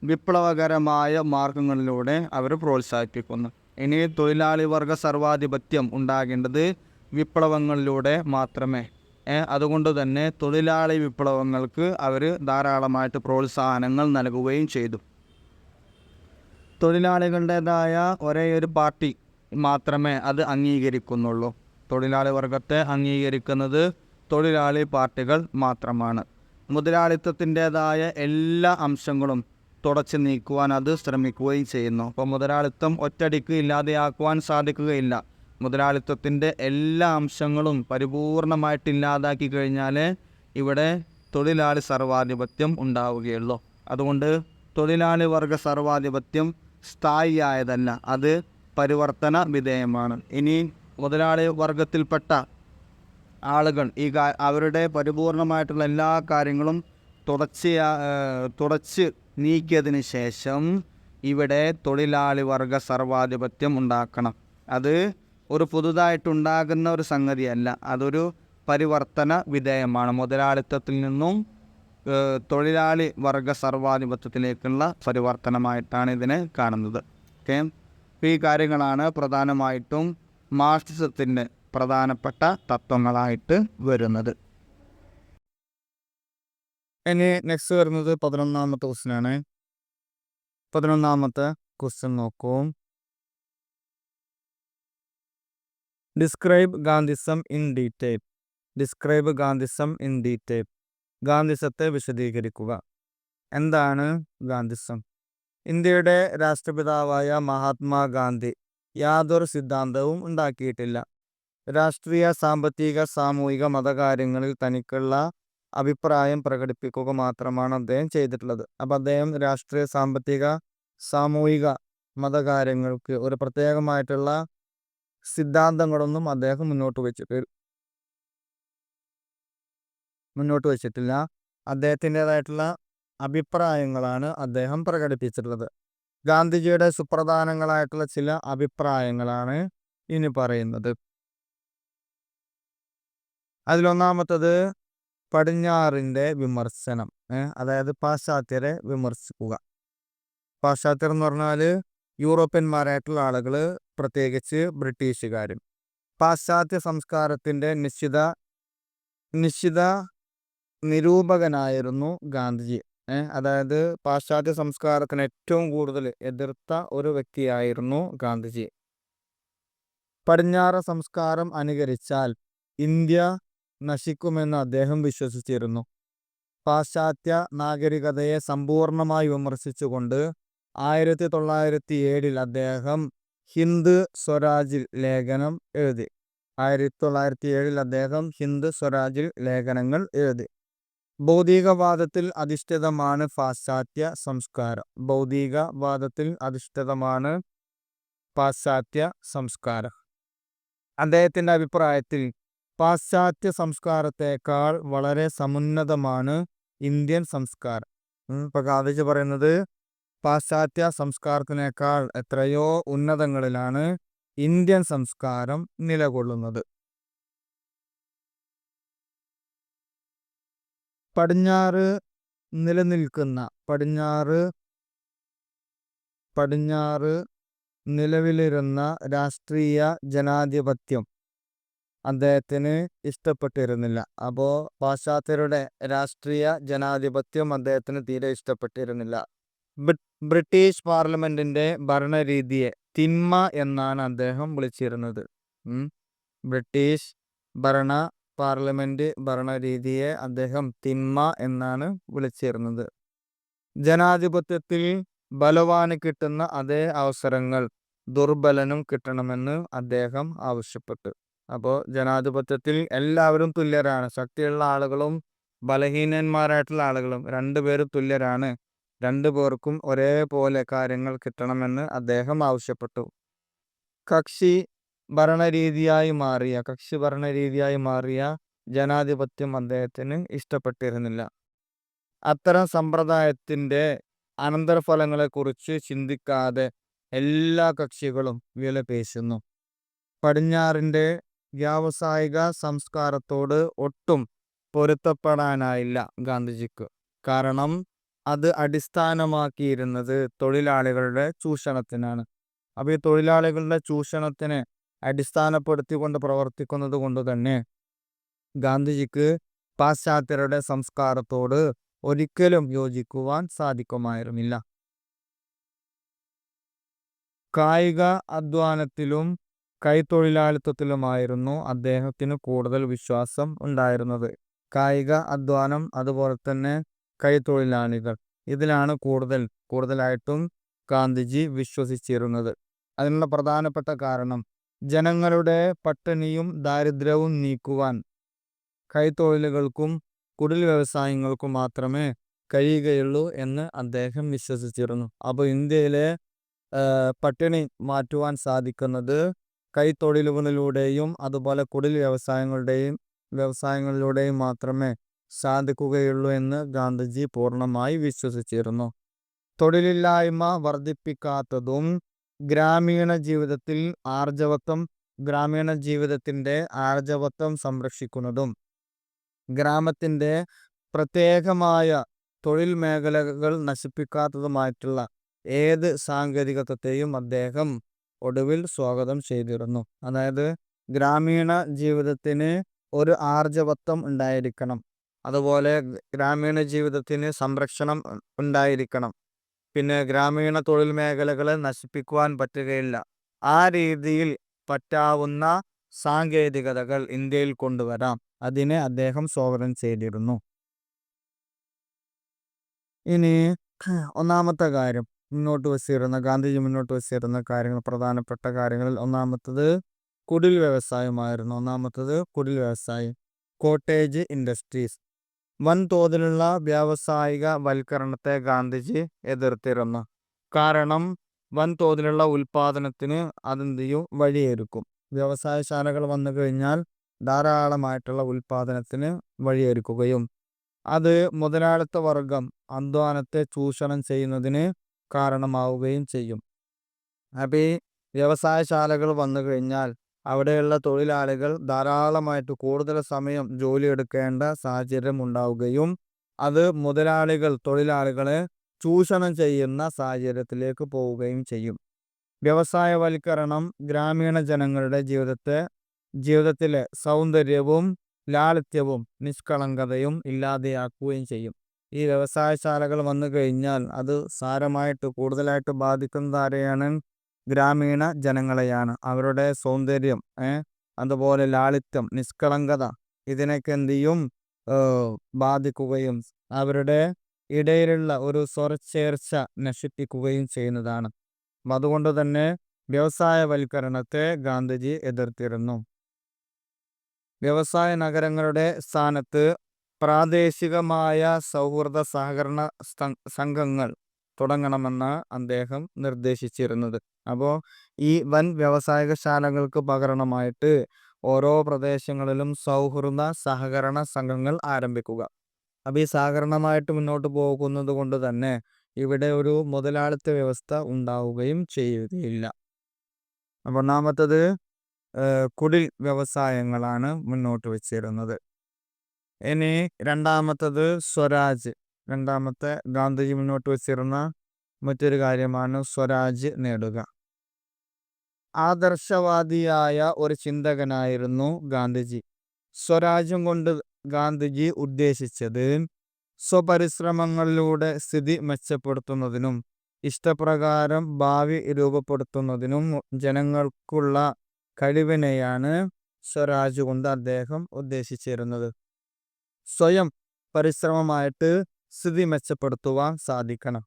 Speaker 1: വിപ്ലവകരമായ മാർഗങ്ങളിലൂടെ അവർ പ്രോത്സാഹിപ്പിക്കുന്നു. ഇനി തൊഴിലാളി വർഗ സർവാധിപത്യം ഉണ്ടാകേണ്ടത് വിപ്ലവങ്ങളിലൂടെ മാത്രമേ. അതുകൊണ്ട് തന്നെ തൊഴിലാളി വിപ്ലവങ്ങൾക്ക് അവർ ധാരാളമായിട്ട് പ്രോത്സാഹനങ്ങൾ നൽകുകയും ചെയ്തു. തൊഴിലാളികളുടേതായ ഒരേ ഒരു പാർട്ടി മാത്രമേ അത് അംഗീകരിക്കുന്നുള്ളൂ. തൊഴിലാളി വർഗത്തെ അംഗീകരിക്കുന്നത് തൊഴിലാളി പാർട്ടികൾ മാത്രമാണ്. മുതലാളിത്തത്തിൻ്റേതായ എല്ലാ അംശങ്ങളും തുടച്ചു നീക്കുവാൻ അത് ശ്രമിക്കുകയും ചെയ്യുന്നു. അപ്പോൾ മുതലാളിത്തം ഒറ്റയടിക്ക് ഇല്ലാതെയാക്കുവാൻ സാധിക്കുകയില്ല. മുതലാളിത്തത്തിൻ്റെ എല്ലാ അംശങ്ങളും പരിപൂർണമായിട്ട് ഇല്ലാതാക്കി കഴിഞ്ഞാൽ ഇവിടെ തൊഴിലാളി സർവാധിപത്യം ഉണ്ടാവുകയുള്ളൂ. അതുകൊണ്ട് തൊഴിലാളി വർഗ സർവാധിപത്യം സ്ഥായിയായതല്ല, അത് പരിവർത്തന വിധേയമാണ്. ഇനി മുതലാളി വർഗത്തിൽപ്പെട്ട ആളുകൾ അവരുടെ പരിപൂർണമായിട്ടുള്ള എല്ലാ കാര്യങ്ങളും തുടച്ച് നീക്കിയതിന് ശേഷം ഇവിടെ തൊഴിലാളി വർഗ സർവാധിപത്യം ഉണ്ടാക്കണം. അത് ഒരു പുതുതായിട്ടുണ്ടാകുന്ന ഒരു സംഗതിയല്ല, അതൊരു പരിവർത്തന വിധേയമാണ്. മുതലാളിത്തത്തിൽ നിന്നും തൊഴിലാളി വർഗ സർവാധിപത്യത്തിലേക്കുള്ള പരിവർത്തനമായിട്ടാണ് ഇതിനെ കാണുന്നത്. ഓക്കെ, ഈ കാര്യങ്ങളാണ് പ്രധാനമായിട്ടും മാർക്സിസത്തിൻ്റെ പ്രധാനപ്പെട്ട തത്വങ്ങളായിട്ട് വരുന്നത്. ഇനി നെക്സ്റ്റ് വരുന്നത് 11ാമത്തെ ക്വസ്റ്റ്യനാണ്. 11ാമത്തെ ക്വസ്റ്റ്യൻ നോക്കൂ. Describe Gandhism in detail. Describe Gandhism in detail. ഗാന്ധിസത്തെ വിശദീകരിക്കുക. എന്താണ് ഗാന്ധിസം? ഇന്ത്യയുടെ രാഷ്ട്രപിതാവായ മഹാത്മാഗാന്ധി യാതൊരു സിദ്ധാന്തവും ഉണ്ടാക്കിയിട്ടില്ല. രാഷ്ട്രീയ, സാമ്പത്തിക, സാമൂഹിക, മതകാര്യങ്ങളിൽ തനിക്കുള്ള അഭിപ്രായം പ്രകടിപ്പിക്കുക മാത്രമാണ് അദ്ദേഹം ചെയ്തിട്ടുള്ളത്. അപ്പം അദ്ദേഹം രാഷ്ട്രീയ, സാമ്പത്തിക, സാമൂഹിക, മതകാര്യങ്ങൾക്ക് ഒരു പ്രത്യേകമായിട്ടുള്ള സിദ്ധാന്തങ്ങളൊന്നും അദ്ദേഹം മുന്നോട്ട് വെച്ചിട്ടില്ല. അദ്ദേഹത്തിൻ്റെതായിട്ടുള്ള അഭിപ്രായങ്ങളാണ് അദ്ദേഹം പ്രകടിപ്പിച്ചിട്ടുള്ളത്. ഗാന്ധിജിയുടെ സുപ്രധാനങ്ങളായിട്ടുള്ള ചില അഭിപ്രായങ്ങളാണ് ഇനി പറയുന്നത്. അതിലൊന്നാമത്തത് പടിഞ്ഞാറിൻ്റെ വിമർശനം, അതായത് പാശ്ചാത്യരെ വിമർശിക്കുക. പാശ്ചാത്യർ എന്ന് പറഞ്ഞാൽ യൂറോപ്യന്മാരായിട്ടുള്ള ആളുകൾ, പ്രത്യേകിച്ച് ബ്രിട്ടീഷുകാരും. പാശ്ചാത്യ സംസ്കാരത്തിൻ്റെ നിശ്ചിത നിരൂപകനായിരുന്നു ഗാന്ധിജി. അതായത് പാശ്ചാത്യ സംസ്കാരത്തിന് ഏറ്റവും കൂടുതൽ എതിർത്ത ഒരു വ്യക്തിയായിരുന്നു ഗാന്ധിജി. പടിഞ്ഞാറ് സംസ്കാരം അനുകരിച്ചാൽ ഇന്ത്യ നശിക്കുമെന്ന് അദ്ദേഹം വിശ്വസിച്ചിരുന്നു. പാശ്ചാത്യ നാഗരികതയെ സമ്പൂർണമായി വിമർശിച്ചുകൊണ്ട് 1907 അദ്ദേഹം ഹിന്ദ് സ്വരാജിൽ ലേഖനം എഴുതി. 1907 അദ്ദേഹം ഹിന്ദ് സ്വരാജിൽ ലേഖനങ്ങൾ എഴുതി. ഭൗതികവാദത്തിൽ അധിഷ്ഠിതമാണ് പാശ്ചാത്യ സംസ്കാരം. ഭൗതികവാദത്തിൽ അധിഷ്ഠിതമാണ് പാശ്ചാത്യ സംസ്കാരം. അദ്ദേഹത്തിൻ്റെ അഭിപ്രായത്തിൽ പാശ്ചാത്യ സംസ്കാരത്തേക്കാൾ വളരെ സമുന്നതമാണ് ഇന്ത്യൻ സംസ്കാരം. ഇപ്പം ഗാന്ധിജി പറയുന്നത് പാശ്ചാത്യ സംസ്കാരത്തിനേക്കാൾ എത്രയോ ഉന്നതങ്ങളിലാണ് ഇന്ത്യൻ സംസ്കാരം നിലകൊള്ളുന്നത്. പടിഞ്ഞാറ് നിലവിലിരുന്ന രാഷ്ട്രീയ ജനാധിപത്യം അദ്ദേഹത്തിന് ഇഷ്ടപ്പെട്ടിരുന്നില്ല. അപ്പോൾ പാശ്ചാത്യരുടെ രാഷ്ട്രീയ ജനാധിപത്യം അദ്ദേഹത്തിന് തീരെ ഇഷ്ടപ്പെട്ടിരുന്നില്ല. ബ്രിട്ടീഷ് പാർലമെന്റിന്റെ ഭരണരീതിയെ തിന്മ എന്നാണ് അദ്ദേഹം വിളിച്ചിരുന്നത്. ബ്രിട്ടീഷ് പാർലമെന്റ് ഭരണരീതിയെ അദ്ദേഹം തിന്മ എന്നാണ് വിളിച്ചിരുന്നത്. ജനാധിപത്യത്തിൽ ബലവാന് കിട്ടുന്ന അതേ അവസരങ്ങൾ ദുർബലനും കിട്ടണമെന്ന് അദ്ദേഹം ആവശ്യപ്പെട്ടു. അപ്പോൾ ജനാധിപത്യത്തിൽ എല്ലാവരും തുല്യരാണ്. ശക്തിയുള്ള ആളുകളും ബലഹീനന്മാരായിട്ടുള്ള ആളുകളും രണ്ടുപേരും തുല്യരാണ്. രണ്ടുപേർക്കും ഒരേപോലെ കാര്യങ്ങൾ കിട്ടണമെന്ന് അദ്ദേഹം ആവശ്യപ്പെട്ടു. കക്ഷി ഭരണരീതിയായി മാറിയ ജനാധിപത്യം അദ്ദേഹത്തിന് ഇഷ്ടപ്പെട്ടിരുന്നില്ല. അത്തരം സമ്പ്രദായത്തിൻ്റെ അനന്തരഫലങ്ങളെക്കുറിച്ച് ചിന്തിക്കാതെ എല്ലാ കക്ഷികളും വിലപേശുന്നു. പടിഞ്ഞാറിൻ്റെ വ്യാവസായിക സംസ്കാരത്തോട് ഒട്ടും പൊരുത്തപ്പെടാനായില്ല ഗാന്ധിജിക്ക്. കാരണം അത് അടിസ്ഥാനമാക്കിയിരുന്നത് തൊഴിലാളികളുടെ ചൂഷണത്തിനാണ്. അപ്പോൾ ഈ തൊഴിലാളികളുടെ ചൂഷണത്തിനെ അടിസ്ഥാനപ്പെടുത്തിക്കൊണ്ട് പ്രവർത്തിക്കുന്നത് കൊണ്ട് തന്നെ ഗാന്ധിജിക്ക് പാശ്ചാത്യരുടെ സംസ്കാരത്തോട് ഒരിക്കലും യോജിക്കുവാൻ സാധിക്കുമായിരുന്നില്ല. കായിക അധ്വാനത്തിലും കൈത്തൊഴിലാളിത്തത്തിലുമായിരുന്നു അദ്ദേഹത്തിന് കൂടുതൽ വിശ്വാസം ഉണ്ടായിരുന്നത്. കായിക അധ്വാനം, അതുപോലെ തന്നെ കൈത്തൊഴിലാളികൾ, ഇതിലാണ് കൂടുതലായിട്ടും ഗാന്ധിജി വിശ്വസിച്ചിരുന്നത്. അതിനുള്ള പ്രധാനപ്പെട്ട കാരണം ജനങ്ങളുടെ പട്ടിണിയും ദാരിദ്ര്യവും നീക്കുവാൻ കൈത്തൊഴിലുകൾക്കും കുടിൽ വ്യവസായങ്ങൾക്കും മാത്രമേ കഴിയുകയുള്ളൂ എന്ന് അദ്ദേഹം വിശ്വസിച്ചിരുന്നു. അപ്പോൾ ഇന്ത്യയിലെ പട്ടിണി മാറ്റുവാൻ സാധിക്കുന്നത് കൈത്തൊഴിലുകളിലൂടെയും അതുപോലെ കുടിൽ വ്യവസായങ്ങളിലൂടെയും മാത്രമേ സാധിക്കുകയുള്ളൂ എന്ന് ഗാന്ധിജി പൂർണ്ണമായി വിശ്വസിച്ചിരുന്നു. തൊഴിലില്ലായ്മ വർദ്ധിപ്പിക്കാത്തതും ഗ്രാമീണ ജീവിതത്തിൻ്റെ ആർജവത്വം സംരക്ഷിക്കുന്നതും ഗ്രാമത്തിൻ്റെ പ്രത്യേകമായ തൊഴിൽ മേഖലകൾ നശിപ്പിക്കാത്തതുമായിട്ടുള്ള ഏത് സാങ്കേതികത്വത്തെയും അദ്ദേഹം ഒടുവിൽ സ്വാഗതം ചെയ്തിരുന്നു. അതായത് ഗ്രാമീണ ജീവിതത്തിന് ഒരു ആർജവത്വം ഉണ്ടായിരിക്കണം, അതുപോലെ ഗ്രാമീണ ജീവിതത്തിന് സംരക്ഷണം ഉണ്ടായിരിക്കണം, പിന്നെ ഗ്രാമീണ തൊഴിൽ മേഖലകളെ നശിപ്പിക്കുവാൻ പറ്റുകയില്ല. ആ രീതിയിൽ പറ്റാവുന്ന സാങ്കേതികതകൾ ഇന്ത്യയിൽ കൊണ്ടുവരാം, അതിനെ അദ്ദേഹം സ്വാഗതം ചെയ്തിരുന്നു. ഇനി ഒന്നാമത്തെ കാര്യം ഗാന്ധിജി മുന്നോട്ട് വച്ചിരുന്ന കാര്യങ്ങൾ, പ്രധാനപ്പെട്ട കാര്യങ്ങളിൽ ഒന്നാമത്തത് കുടിൽ വ്യവസായം, കോട്ടേജ് ഇൻഡസ്ട്രീസ്. വൻതോതിലുള്ള വ്യാവസായിക വൽക്കരണത്തെ ഗാന്ധിജി എതിർത്തിരുന്നു. കാരണം വൻതോതിലുള്ള ഉൽപാദനത്തിന് വഴിയൊരുക്കും. വ്യവസായശാലകൾ വന്നു കഴിഞ്ഞാൽ ധാരാളമായിട്ടുള്ള ഉൽപാദനത്തിന് വഴിയൊരുക്കുകയും അത് മുതലാളിത്ത വർഗം അധ്വാനത്തെ ചൂഷണം ചെയ്യുന്നതിന് കാരണമാവുകയും ചെയ്യും. അപ്പോൾ ഈ വ്യവസായശാലകൾ വന്നു കഴിഞ്ഞാൽ അവിടെയുള്ള തൊഴിലാളികൾ ധാരാളമായിട്ട് കൂടുതൽ സമയം ജോലിയെടുക്കേണ്ട സാഹചര്യം ഉണ്ടാവുകയും അത് തൊഴിലാളികളെ ചൂഷണം ചെയ്യുന്ന സാഹചര്യത്തിലേക്ക് പോവുകയും ചെയ്യും. വ്യവസായവൽക്കരണം ഗ്രാമീണ ജനങ്ങളുടെ ജീവിതത്തിലെ സൗന്ദര്യവും ലാളിത്യവും നിഷ്കളങ്കതയും ഇല്ലാതെയാക്കുകയും ചെയ്യും. ഈ വ്യവസായശാലകൾ വന്നു കഴിഞ്ഞാൽ അത് സാരമായിട്ട് കൂടുതലായിട്ട് ബാധിക്കുന്നത് ആരെയാണ്? ഗ്രാമീണ ജനങ്ങളെയാണ്. അവരുടെ സൗന്ദര്യം, അതുപോലെ ലാളിത്യം, നിഷ്കളങ്കത, ഇതിനൊക്കെ ബാധിക്കുകയും അവരുടെ ഇടയിലുള്ള ഒരു സ്വരച്ചേർച്ച നശിപ്പിക്കുകയും ചെയ്യുന്നതാണ്. അതുകൊണ്ട് തന്നെ വ്യവസായവൽക്കരണത്തെ ഗാന്ധിജി എതിർത്തിരുന്നു. വ്യവസായ നഗരങ്ങളുടെ സ്ഥാനത്ത് പ്രാദേശികമായ സൗഹൃദ സഹകരണ സംഘങ്ങൾ തുടങ്ങണമെന്ന് അദ്ദേഹം നിർദ്ദേശിച്ചിരുന്നത്. അപ്പോൾ ഈ വൻ വ്യവസായശാലകൾക്ക് പകരമായിട്ട് ഓരോ പ്രദേശങ്ങളിലും സൗഹൃദ സഹകരണ സംഘങ്ങൾ ആരംഭിക്കുക. അപ്പോൾ ഈ സഹകരണമായിട്ട് മുന്നോട്ട് പോകുന്നത് കൊണ്ട് തന്നെ ഇവിടെ ഒരു മുതലാളിത്ത വ്യവസ്ഥ ഉണ്ടാവുകയും ചെയ്യുകയില്ല. അപ്പോൾ ഒന്നാമത്തത് കുടിൽ വ്യവസായങ്ങളാണ് മുന്നോട്ട് വെച്ചിരുന്നത്. ഇനി രണ്ടാമത്തത് സ്വരാജ്. രണ്ടാമത്തെ ഗാന്ധിജി മുന്നോട്ട് വെച്ചിരുന്ന മറ്റൊരു കാര്യമാണ് സ്വരാജ് നേടുക. ആദർശവാദിയായ ഒരു ചിന്തകനായിരുന്നു ഗാന്ധിജി. സ്വരാജ്യം കൊണ്ട് ഗാന്ധിജി ഉദ്ദേശിച്ചത് സ്വപരിശ്രമങ്ങളിലൂടെ സ്ഥിതി മെച്ചപ്പെടുത്തുന്നതിനും ഇഷ്ടപ്രകാരം ഭാവി രൂപപ്പെടുത്തുന്നതിനും ജനങ്ങൾക്കുള്ള കഴിവിനെയാണ് സ്വരാജ് കൊണ്ട് അദ്ദേഹം ഉദ്ദേശിച്ചിരുന്നത്. സ്വയം പരിശ്രമമായിട്ട് സ്ഥിതി മെച്ചപ്പെടുത്തുവാൻ സാധിക്കണം.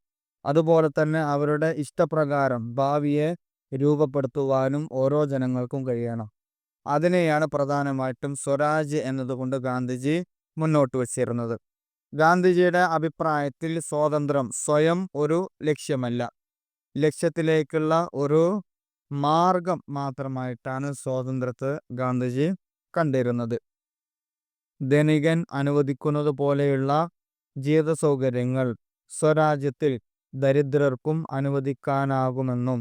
Speaker 1: അതുപോലെ തന്നെ അവരുടെ ഇഷ്ടപ്രകാരം ഭാവിയെ രൂപപ്പെടുത്തുവാനും ഓരോ ജനങ്ങൾക്കും കഴിയണം. അതിനെയാണ് പ്രധാനമായിട്ടും സ്വരാജ് എന്നതുകൊണ്ട് ഗാന്ധിജി മുന്നോട്ട് വച്ചിരുന്നത്. ഗാന്ധിജിയുടെ അഭിപ്രായത്തിൽ സ്വാതന്ത്ര്യം സ്വയം ഒരു ലക്ഷ്യമല്ല, ലക്ഷ്യത്തിലേക്കുള്ള ഒരു മാർഗം മാത്രമായിട്ടാണ് സ്വാതന്ത്ര്യത്തെ ഗാന്ധിജി കണ്ടിരുന്നത്. ധനികൻ അനുവദിക്കുന്നത് പോലെയുള്ള ജീവിത സൗകര്യങ്ങൾ സ്വരാജ്യത്തിൽ ദരിദ്രർക്കും അനുവദിക്കാനാകുമെന്നും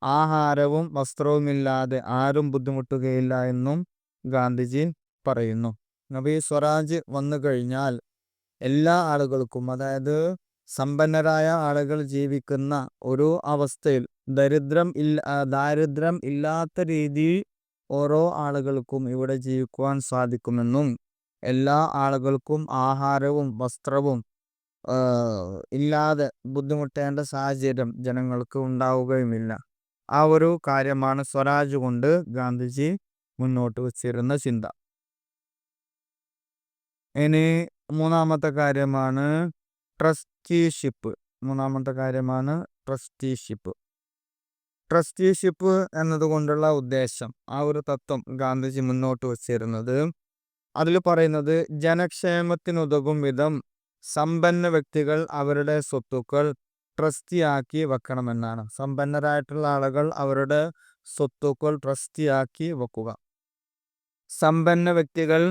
Speaker 1: ആഹാരവും വസ്ത്രവുമില്ലാതെ ആരും ബുദ്ധിമുട്ടുകയില്ല എന്നും ഗാന്ധിജി പറയുന്നു. അപ്പോൾ ഈ സ്വരാജ് വന്നു കഴിഞ്ഞാൽ എല്ലാ ആളുകൾക്കും, അതായത് സമ്പന്നരായ ആളുകൾ ജീവിക്കുന്ന ഒരു അവസ്ഥയിൽ ദാരിദ്ര്യം ഇല്ലാത്ത രീതിയിൽ ഓരോ ആളുകൾക്കും ഇവിടെ ജീവിക്കുവാൻ സാധിക്കുമെന്നും എല്ലാ ആളുകൾക്കും ആഹാരവും വസ്ത്രവും ഇല്ലാതെ ബുദ്ധിമുട്ടേണ്ട സാഹചര്യം ജനങ്ങൾക്ക് ഉണ്ടാവുകയുമില്ല. ആ ഒരു കാര്യമാണ് സ്വരാജ് കൊണ്ട് ഗാന്ധിജി മുന്നോട്ട് വച്ചിരുന്ന ചിന്ത. ഇനി മൂന്നാമത്തെ കാര്യമാണ് ട്രസ്റ്റിഷിപ്പ്. ട്രസ്റ്റിഷിപ്പ് എന്നതുകൊണ്ടുള്ള ഉദ്ദേശം, ആ ഒരു തത്വം ഗാന്ധിജി മുന്നോട്ട് വച്ചിരുന്നത്, അതിൽ പറയുന്നത് ജനക്ഷേമത്തിനുതകും വിധം സമ്പന്ന വ്യക്തികൾ അവരുടെ സ്വത്തുക്കൾ ട്രസ്റ്റിയാക്കി വെക്കണമെന്നാണ്. സമ്പന്നരായിട്ടുള്ള ആളുകൾ അവരുടെ സ്വത്തുക്കൾ ട്രസ്റ്റിയാക്കി വെക്കുക. സമ്പന്ന വ്യക്തികൾ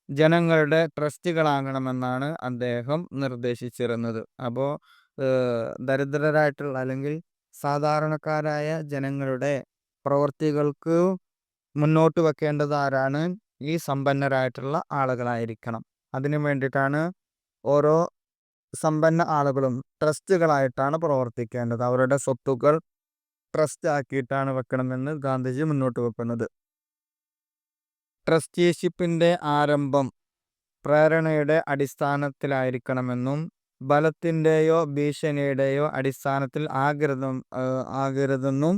Speaker 1: ജനങ്ങളുടെ ട്രസ്റ്റികളാകണമെന്നാണ് അദ്ദേഹം നിർദ്ദേശിച്ചിരുന്നത്. അപ്പോൾ ദരിദ്രരായിട്ടുള്ള അല്ലെങ്കിൽ സാധാരണക്കാരായ ജനങ്ങളുടെ പ്രവൃത്തികൾക്ക് മുന്നോട്ട് വെക്കേണ്ടത് ആരാണ്? ഈ സമ്പന്നരായിട്ടുള്ള ആളുകളായിരിക്കണം. അതിനു വേണ്ടിയിട്ടാണ് ഓരോ സമ്പന്ന ആളുകളും ട്രസ്റ്റുകളായിട്ടാണ് പ്രവർത്തിക്കേണ്ടത്. അവരുടെ സ്വത്തുക്കൾ ട്രസ്റ്റ് ആക്കിയിട്ടാണ് വെക്കണമെന്ന് ഗാന്ധിജി മുന്നോട്ട് വെക്കുന്നത്. ട്രസ്റ്റിഷിപ്പിന്റെ ആരംഭം പ്രേരണയുടെ അടിസ്ഥാനത്തിലായിരിക്കണമെന്നും ബലത്തിൻ്റെയോ ഭീഷണിയുടെയോ അടിസ്ഥാനത്തിൽ ആകരുതെന്നും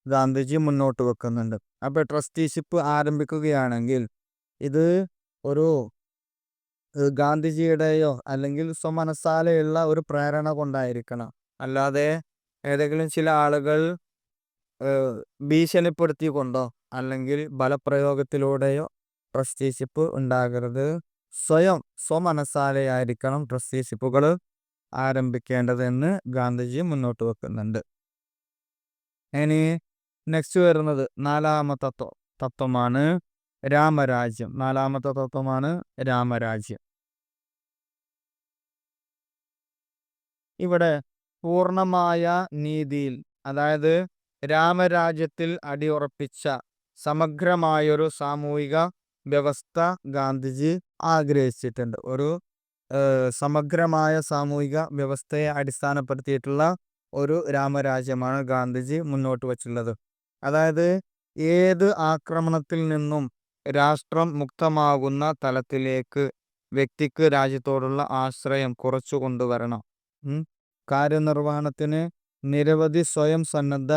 Speaker 1: ഗാന്ധിജി മുന്നോട്ട് വെക്കുന്നുണ്ട്. അപ്പോൾ ട്രസ്റ്റിഷിപ്പ് ആരംഭിക്കുകയാണെങ്കിൽ ഇത് ഒരു ഗാന്ധിജിയുടെയോ അല്ലെങ്കിൽ സ്വമനസാലെയുള്ള ഒരു പ്രേരണ കൊണ്ടായിരിക്കണം. അല്ലാതെ ഏതെങ്കിലും ചില ആളുകൾ ഭീഷണിപ്പെടുത്തിക്കൊണ്ടോ അല്ലെങ്കിൽ ബലപ്രയോഗത്തിലൂടെയോ ട്രസ്റ്റിഷിപ്പ് ഉണ്ടാകരുത്. സ്വമനസാലെയായിരിക്കണം ട്രസ്റ്റിഷിപ്പുകൾ ആരംഭിക്കേണ്ടതെന്ന് ഗാന്ധിജി മുന്നോട്ട് വെക്കുന്നുണ്ട്. ഇനി നെക്സ്റ്റ് വരുന്നത് നാലാമത്തെ തത്വമാണ് രാമരാജ്യം. നാലാമത്തെ തത്വമാണ് രാമരാജ്യം. ഇവിടെ പൂർണ്ണമായ നീതിയിൽ, അതായത് രാമരാജ്യത്തിൽ അടിയുറപ്പിച്ച സമഗ്രമായൊരു സാമൂഹിക വ്യവസ്ഥ ഗാന്ധിജി ആഗ്രഹിച്ചിട്ടുണ്ട്. ഒരു സമഗ്രമായ സാമൂഹിക വ്യവസ്ഥയെ അടിസ്ഥാനപ്പെടുത്തിയിട്ടുള്ള ഒരു രാമരാജ്യമാണ് ഗാന്ധിജി മുന്നോട്ട് വച്ചിട്ടുള്ളത്. അതായത് ഏത് ആക്രമണത്തിൽ നിന്നും രാഷ്ട്രം മുക്തമാകുന്ന തലത്തിലേക്ക് വ്യക്തിക്ക് രാജ്യത്തോടുള്ള ആശ്രയം കുറച്ചു കൊണ്ടുവരണം. കാര്യനിർവഹണത്തിന് നിരവധി സ്വയം സന്നദ്ധ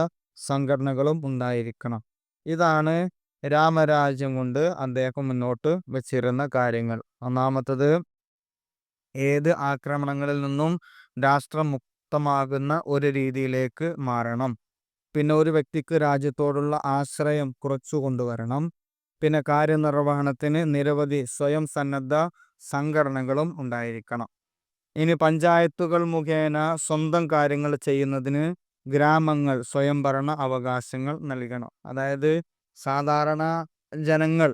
Speaker 1: സംഘടനകളും ഉണ്ടായിരിക്കണം. ഇതാണ് രാമരാജ്യം കൊണ്ട് അദ്ദേഹം മുന്നോട്ട് വച്ചിരുന്ന കാര്യങ്ങൾ. ഒന്നാമത്തത്, ഏത് ആക്രമണങ്ങളിൽ നിന്നും രാഷ്ട്രം മുക്തമാകുന്ന ഒരു രീതിയിലേക്ക് മാറണം. പിന്നെ ഒരു വ്യക്തിക്ക് രാജ്യത്തോടുള്ള ആശ്രയം കുറച്ചു കൊണ്ടുവരണം. പിന്നെ കാര്യനിർവഹണത്തിന് നിരവധി സ്വയം സന്നദ്ധ സംഘടനകളും ഉണ്ടായിരിക്കണം. ഇനി പഞ്ചായത്തുകൾ മുഖേന സ്വന്തം കാര്യങ്ങൾ ചെയ്യുന്നതിന് ഗ്രാമങ്ങൾ സ്വയംഭരണ അവകാശങ്ങൾ നൽകണം. അതായത് സാധാരണ ജനങ്ങൾ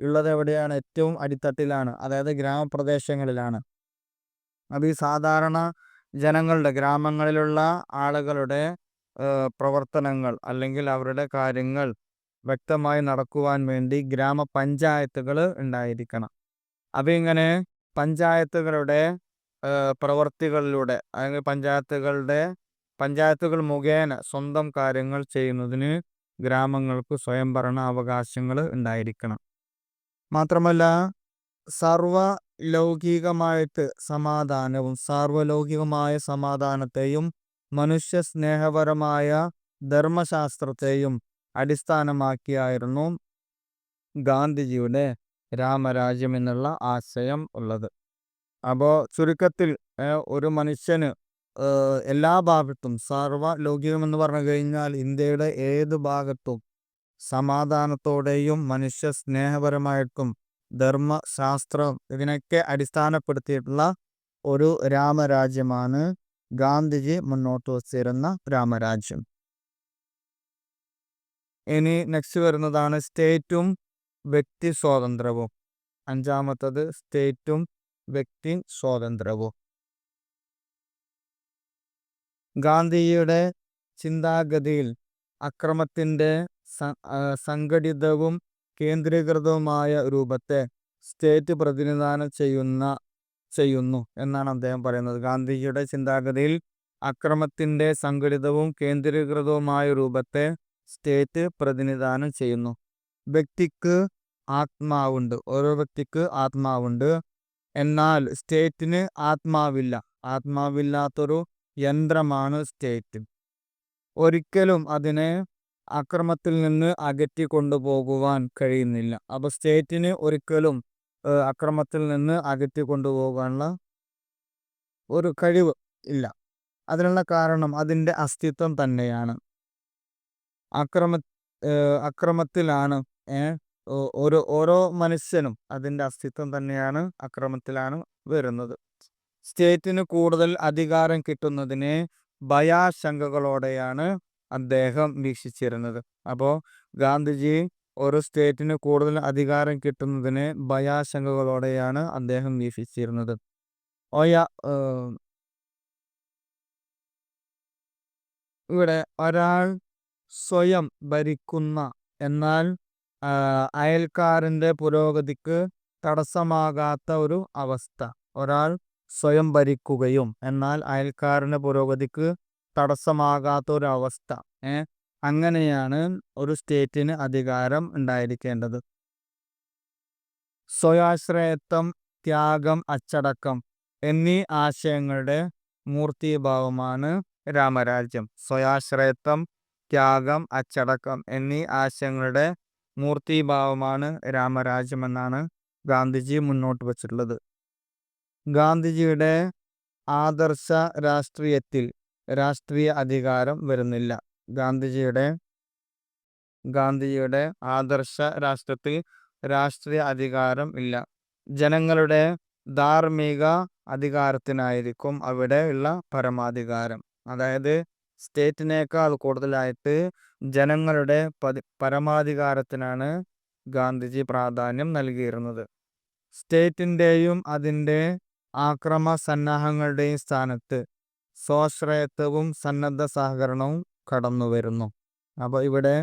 Speaker 1: ഉള്ളത് എവിടെയാണ്? ഏറ്റവും അടിത്തട്ടിലാണ്, അതായത് ഗ്രാമപ്രദേശങ്ങളിലാണ്. അപ്പോൾ ഈ സാധാരണ ജനങ്ങളുടെ, ഗ്രാമങ്ങളിലുള്ള ആളുകളുടെ പ്രവർത്തനങ്ങൾ അല്ലെങ്കിൽ അവരുടെ കാര്യങ്ങൾ വ്യക്തമായി നടക്കുവാൻ വേണ്ടി ഗ്രാമപഞ്ചായത്തുകൾ ഉണ്ടായിരിക്കണം. അപ്പോൾ ഇങ്ങനെ പഞ്ചായത്തുകളുടെ പ്രവർത്തികളിലൂടെ, അല്ലെങ്കിൽ പഞ്ചായത്തുകൾ മുഖേന സ്വന്തം കാര്യങ്ങൾ ചെയ്യുന്നതിന് ഗ്രാമങ്ങൾക്ക് സ്വയംഭരണ അവകാശങ്ങൾ ഉണ്ടായിരിക്കണം. മാത്രമല്ല സാർവലൗകികമായ സമാധാനത്തെയും മനുഷ്യ സ്നേഹപരമായ ധർമ്മശാസ്ത്രത്തെയും അടിസ്ഥാനമാക്കിയായിരുന്നു ഗാന്ധിജിയുടെ രാമരാജ്യം എന്നുള്ള ആശയം ഉള്ളത്. അപ്പോൾ ചുരുക്കത്തിൽ ഒരു മനുഷ്യന് എല്ലാ ഭാഗത്തും, സാർവലൗകികം എന്ന് പറഞ്ഞു കഴിഞ്ഞാൽ ഇന്ത്യയുടെ ഏത് ഭാഗത്തും സമാധാനത്തോടെയും മനുഷ്യ സ്നേഹപരമായിട്ടും ധർമ്മശാസ്ത്രം ഇതിനൊക്കെ അടിസ്ഥാനപ്പെടുത്തിയിട്ടുള്ള ഒരു രാമരാജ്യമാണ് ഗാന്ധിജി മുന്നോട്ട് വച്ചിരുന്ന രാമരാജ്യം. ഇനി നെക്സ്റ്റ് വരുന്നതാണ് സ്റ്റേറ്റും വ്യക്തി സ്വാതന്ത്ര്യവും. അഞ്ചാമത്തത് സ്റ്റേറ്റും വ്യക്തി സ്വാതന്ത്ര്യവും. ഗാന്ധിജിയുടെ ചിന്താഗതിയിൽ അക്രമത്തിൻ്റെ സംഘടിതവും കേന്ദ്രീകൃതവുമായ രൂപത്തെ സ്റ്റേറ്റ് പ്രതിനിധാനം ചെയ്യുന്നു എന്നാണ് അദ്ദേഹം പറയുന്നത്. ഗാന്ധിജിയുടെ ചിന്താഗതിയിൽ അക്രമത്തിൻ്റെ സംഘടിതവും കേന്ദ്രീകൃതവുമായ രൂപത്തെ സ്റ്റേറ്റ് പ്രതിനിധാനം ചെയ്യുന്നു. വ്യക്തിക്ക് ആത്മാവുണ്ട്, ഓരോ വ്യക്തിക്ക് ആത്മാവുണ്ട്. എന്നാൽ സ്റ്റേറ്റിന് ആത്മാവില്ല. ആത്മാവില്ലാത്തൊരു യന്ത്രമാണ് സ്റ്റേറ്റ്. ഒരിക്കലും അതിനെ അക്രമത്തിൽ നിന്ന് അകറ്റി കൊണ്ടുപോകുവാൻ കഴിയുന്നില്ല. അപ്പോൾ സ്റ്റേറ്റിന് ഒരിക്കലും അക്രമത്തിൽ നിന്ന് അകറ്റി കൊണ്ടുപോകാനുള്ള ഒരു കഴിവ് ഇല്ല. അതിനുള്ള കാരണം അതിൻ്റെ അസ്തിത്വം തന്നെയാണ്. അക്രമത്തിലാണ് ഓരോ മനുഷ്യനും അതിൻ്റെ അസ്തിത്വം തന്നെയാണ് അക്രമത്തിലാണ് വരുന്നത്. സ്റ്റേറ്റിന് കൂടുതൽ അധികാരം കിട്ടുന്നതിനെ ഭയാശങ്കകളോടെയാണ് അദ്ദേഹം വീക്ഷിച്ചിരുന്നത്. അപ്പോൾ ഗാന്ധിജി ഒരു സ്റ്റേറ്റിന് കൂടുതൽ അധികാരം കിട്ടുന്നതിനെ ഭയാശങ്കകളോടെയാണ് അദ്ദേഹം വീക്ഷിച്ചിരുന്നത്. ഇവിടെ ഒരാൾ സ്വയം ഭരിക്കുന്ന എന്നാൽ അയൽക്കാരൻ്റെ പുരോഗതിക്ക് തടസ്സമാകാത്ത ഒരു അവസ്ഥ. ഒരാൾ സ്വയം ഭരിക്കുകയും എന്നാൽ അയൽക്കാരൻ്റെ പുരോഗതിക്ക് തടസ്സമാകാത്ത ഒരു അവസ്ഥ, അങ്ങനെയാണ് ഒരു സ്റ്റേറ്റിന് അധികാരം ഉണ്ടായിരിക്കേണ്ടത്. സ്വയാശ്രയത്വം, ത്യാഗം, അച്ചടക്കം എന്നീ ആശയങ്ങളുടെ മൂർത്തീഭാവമാണ് രാമരാജ്യം. സ്വയാശ്രയത്വം, ത്യാഗം, അച്ചടക്കം എന്നീ ആശയങ്ങളുടെ മൂർത്തീഭാവമാണ് രാമരാജ്യം എന്നാണ് ഗാന്ധിജി മുന്നോട്ട് വച്ചിട്ടുള്ളത്. ഗാന്ധിജിയുടെ ആദർശ രാഷ്ട്രീയത്തിൽ രാഷ്ട്രീയ അധികാരം വരുന്നില്ല. ഗാന്ധിജിയുടെ ആദർശ രാഷ്ട്രത്തിൽ രാഷ്ട്രീയ അധികാരം ഇല്ല. ജനങ്ങളുടെ ധാർമ്മിക അധികാരത്തിനായിരിക്കും അവിടെ ഉള്ള പരമാധികാരം. അതായത് സ്റ്റേറ്റിനേക്കാൾ കൂടുതലായിട്ട് ജനങ്ങളുടെ പരമാധികാരത്തിനാണ് ഗാന്ധിജി പ്രാധാന്യം നൽകിയിരുന്നത്. സ്റ്റേറ്റിൻ്റെയും അതിൻ്റെ ആക്രമ സന്നാഹങ്ങളുടെയും സ്ഥാനത്ത് സ്വാശ്രയത്വവും സന്നദ്ധ സഹകരണവും കടന്നു വരുന്നു. അപ്പോൾ ഇവിടെ